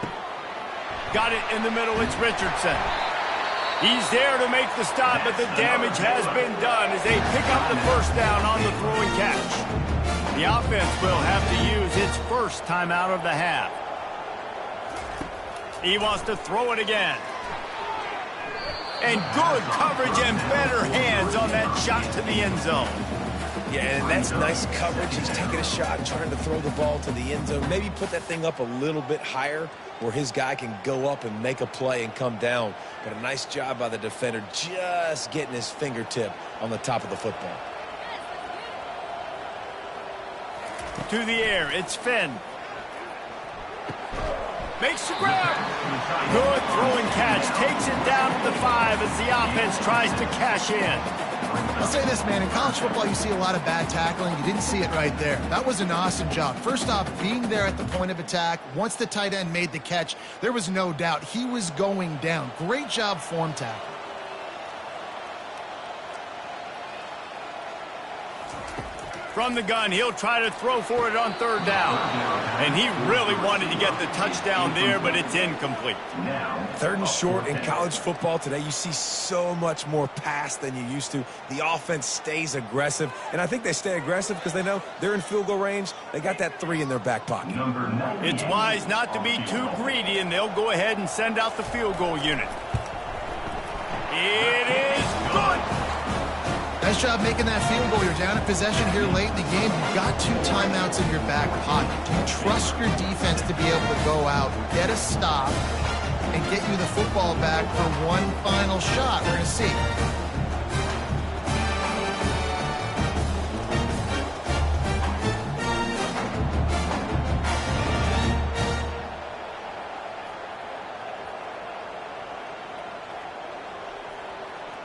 Got it in the middle, it's Richardson. He's there to make the stop, but the damage has been done as they pick up the first down on the throw and catch. The offense will have to use its first timeout of the half. He wants to throw it again. And good coverage and better hands on that shot to the end zone. Yeah, and that's nice coverage. He's taking a shot, trying to throw the ball to the end zone. Maybe put that thing up a little bit higher where his guy can go up and make a play and come down. But a nice job by the defender just getting his fingertip on the top of the football. To the air, it's Finn. Makes the grab. Good throw and catch. Takes it down to the 5 as the offense tries to cash in. I'll say this, man. In college football, you see a lot of bad tackling. You didn't see it right there. That was an awesome job. First off, being there at the point of attack. Once the tight end made the catch, there was no doubt he was going down. Great job form tackle. From the gun, he'll try to throw for it on third down. And he really wanted to get the touchdown there, but it's incomplete. Third and short in college football today, you see so much more pass than you used to. The offense stays aggressive, and I think they stay aggressive because they know they're in field goal range. They got that 3 in their back pocket. It's wise not to be too greedy, and they'll go ahead and send out the field goal unit. It is good. Nice job making that field goal. You're down in possession here late in the game. You've got 2 timeouts in your back pocket. Do you trust your defense to be able to go out, get a stop, and get you the football back for one final shot? We're going to see.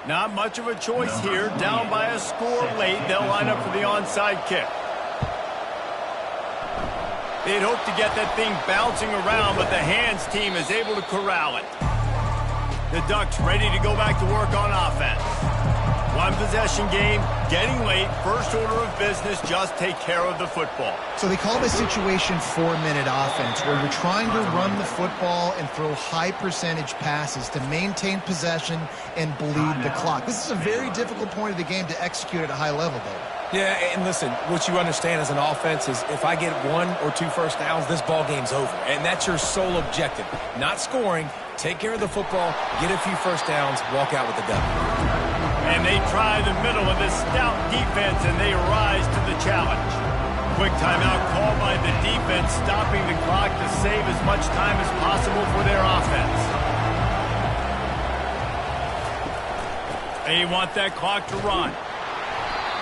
Not much of a choice here. Down by a score late. They'll line up for the onside kick. They'd hope to get that thing bouncing around, but the hands team is able to corral it. The Ducks ready to go back to work on offense. One possession game, getting late. First order of business, just take care of the football. So they call this situation 4-minute offense, where you're trying to run the football and throw high percentage passes to maintain possession and bleed the clock. This is a very difficult point of the game to execute at a high level, though. Yeah, and listen, what you understand as an offense is if I get 1 or 2 first downs, this ball game's over. And that's your sole objective. Not scoring, take care of the football, get a few first downs, walk out with the dub. And they try the middle of this stout defense, and they rise to the challenge. Quick timeout called by the defense, stopping the clock to save as much time as possible for their offense. They want that clock to run.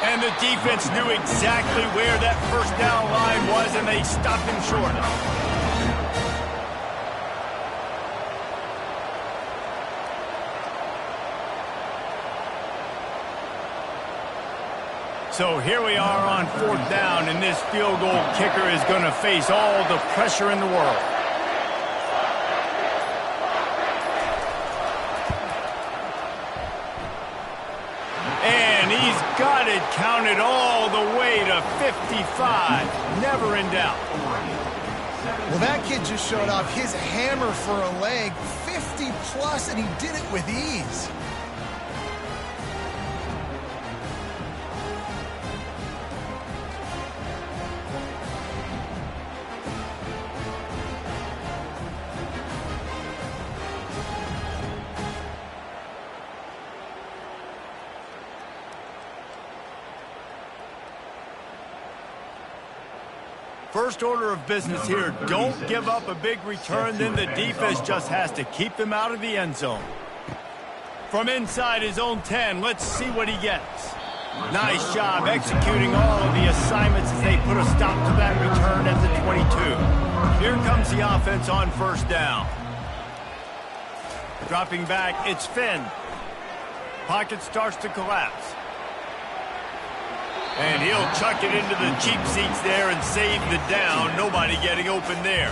And the defense knew exactly where that first down line was, and they stopped him short. So here we are on 4th down, and this field goal kicker is going to face all the pressure in the world. And he's got it counted all the way to 55. Never in doubt. Well, that kid just showed off his hammer for a leg, 50-plus, and he did it with ease. First order of business here, don't give up a big return, then the defense just has to keep them out of the end zone. From inside his own 10, let's see what he gets. Nice job executing all of the assignments as they put a stop to that return at the 22. Here comes the offense on 1st down. Dropping back, it's Finn. Pocket starts to collapse. And he'll chuck it into the cheap seats there and save the down. Nobody getting open there.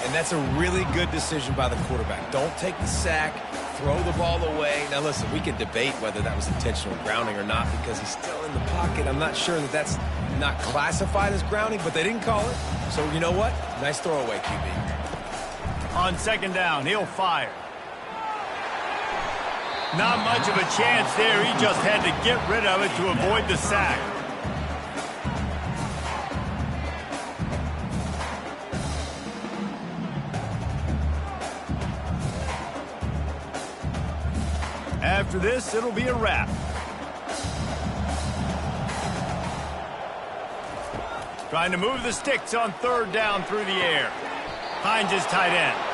And that's a really good decision by the quarterback. Don't take the sack, throw the ball away. Now, listen, we can debate whether that was intentional grounding or not because he's still in the pocket. I'm not sure that that's not classified as grounding, but they didn't call it. So, you know what? Nice throwaway, QB. On 2nd down, he'll fire. Not much of a chance there. He just had to get rid of it to avoid the sack. After this, it'll be a wrap. Trying to move the sticks on 3rd down through the air. Finds his tight end.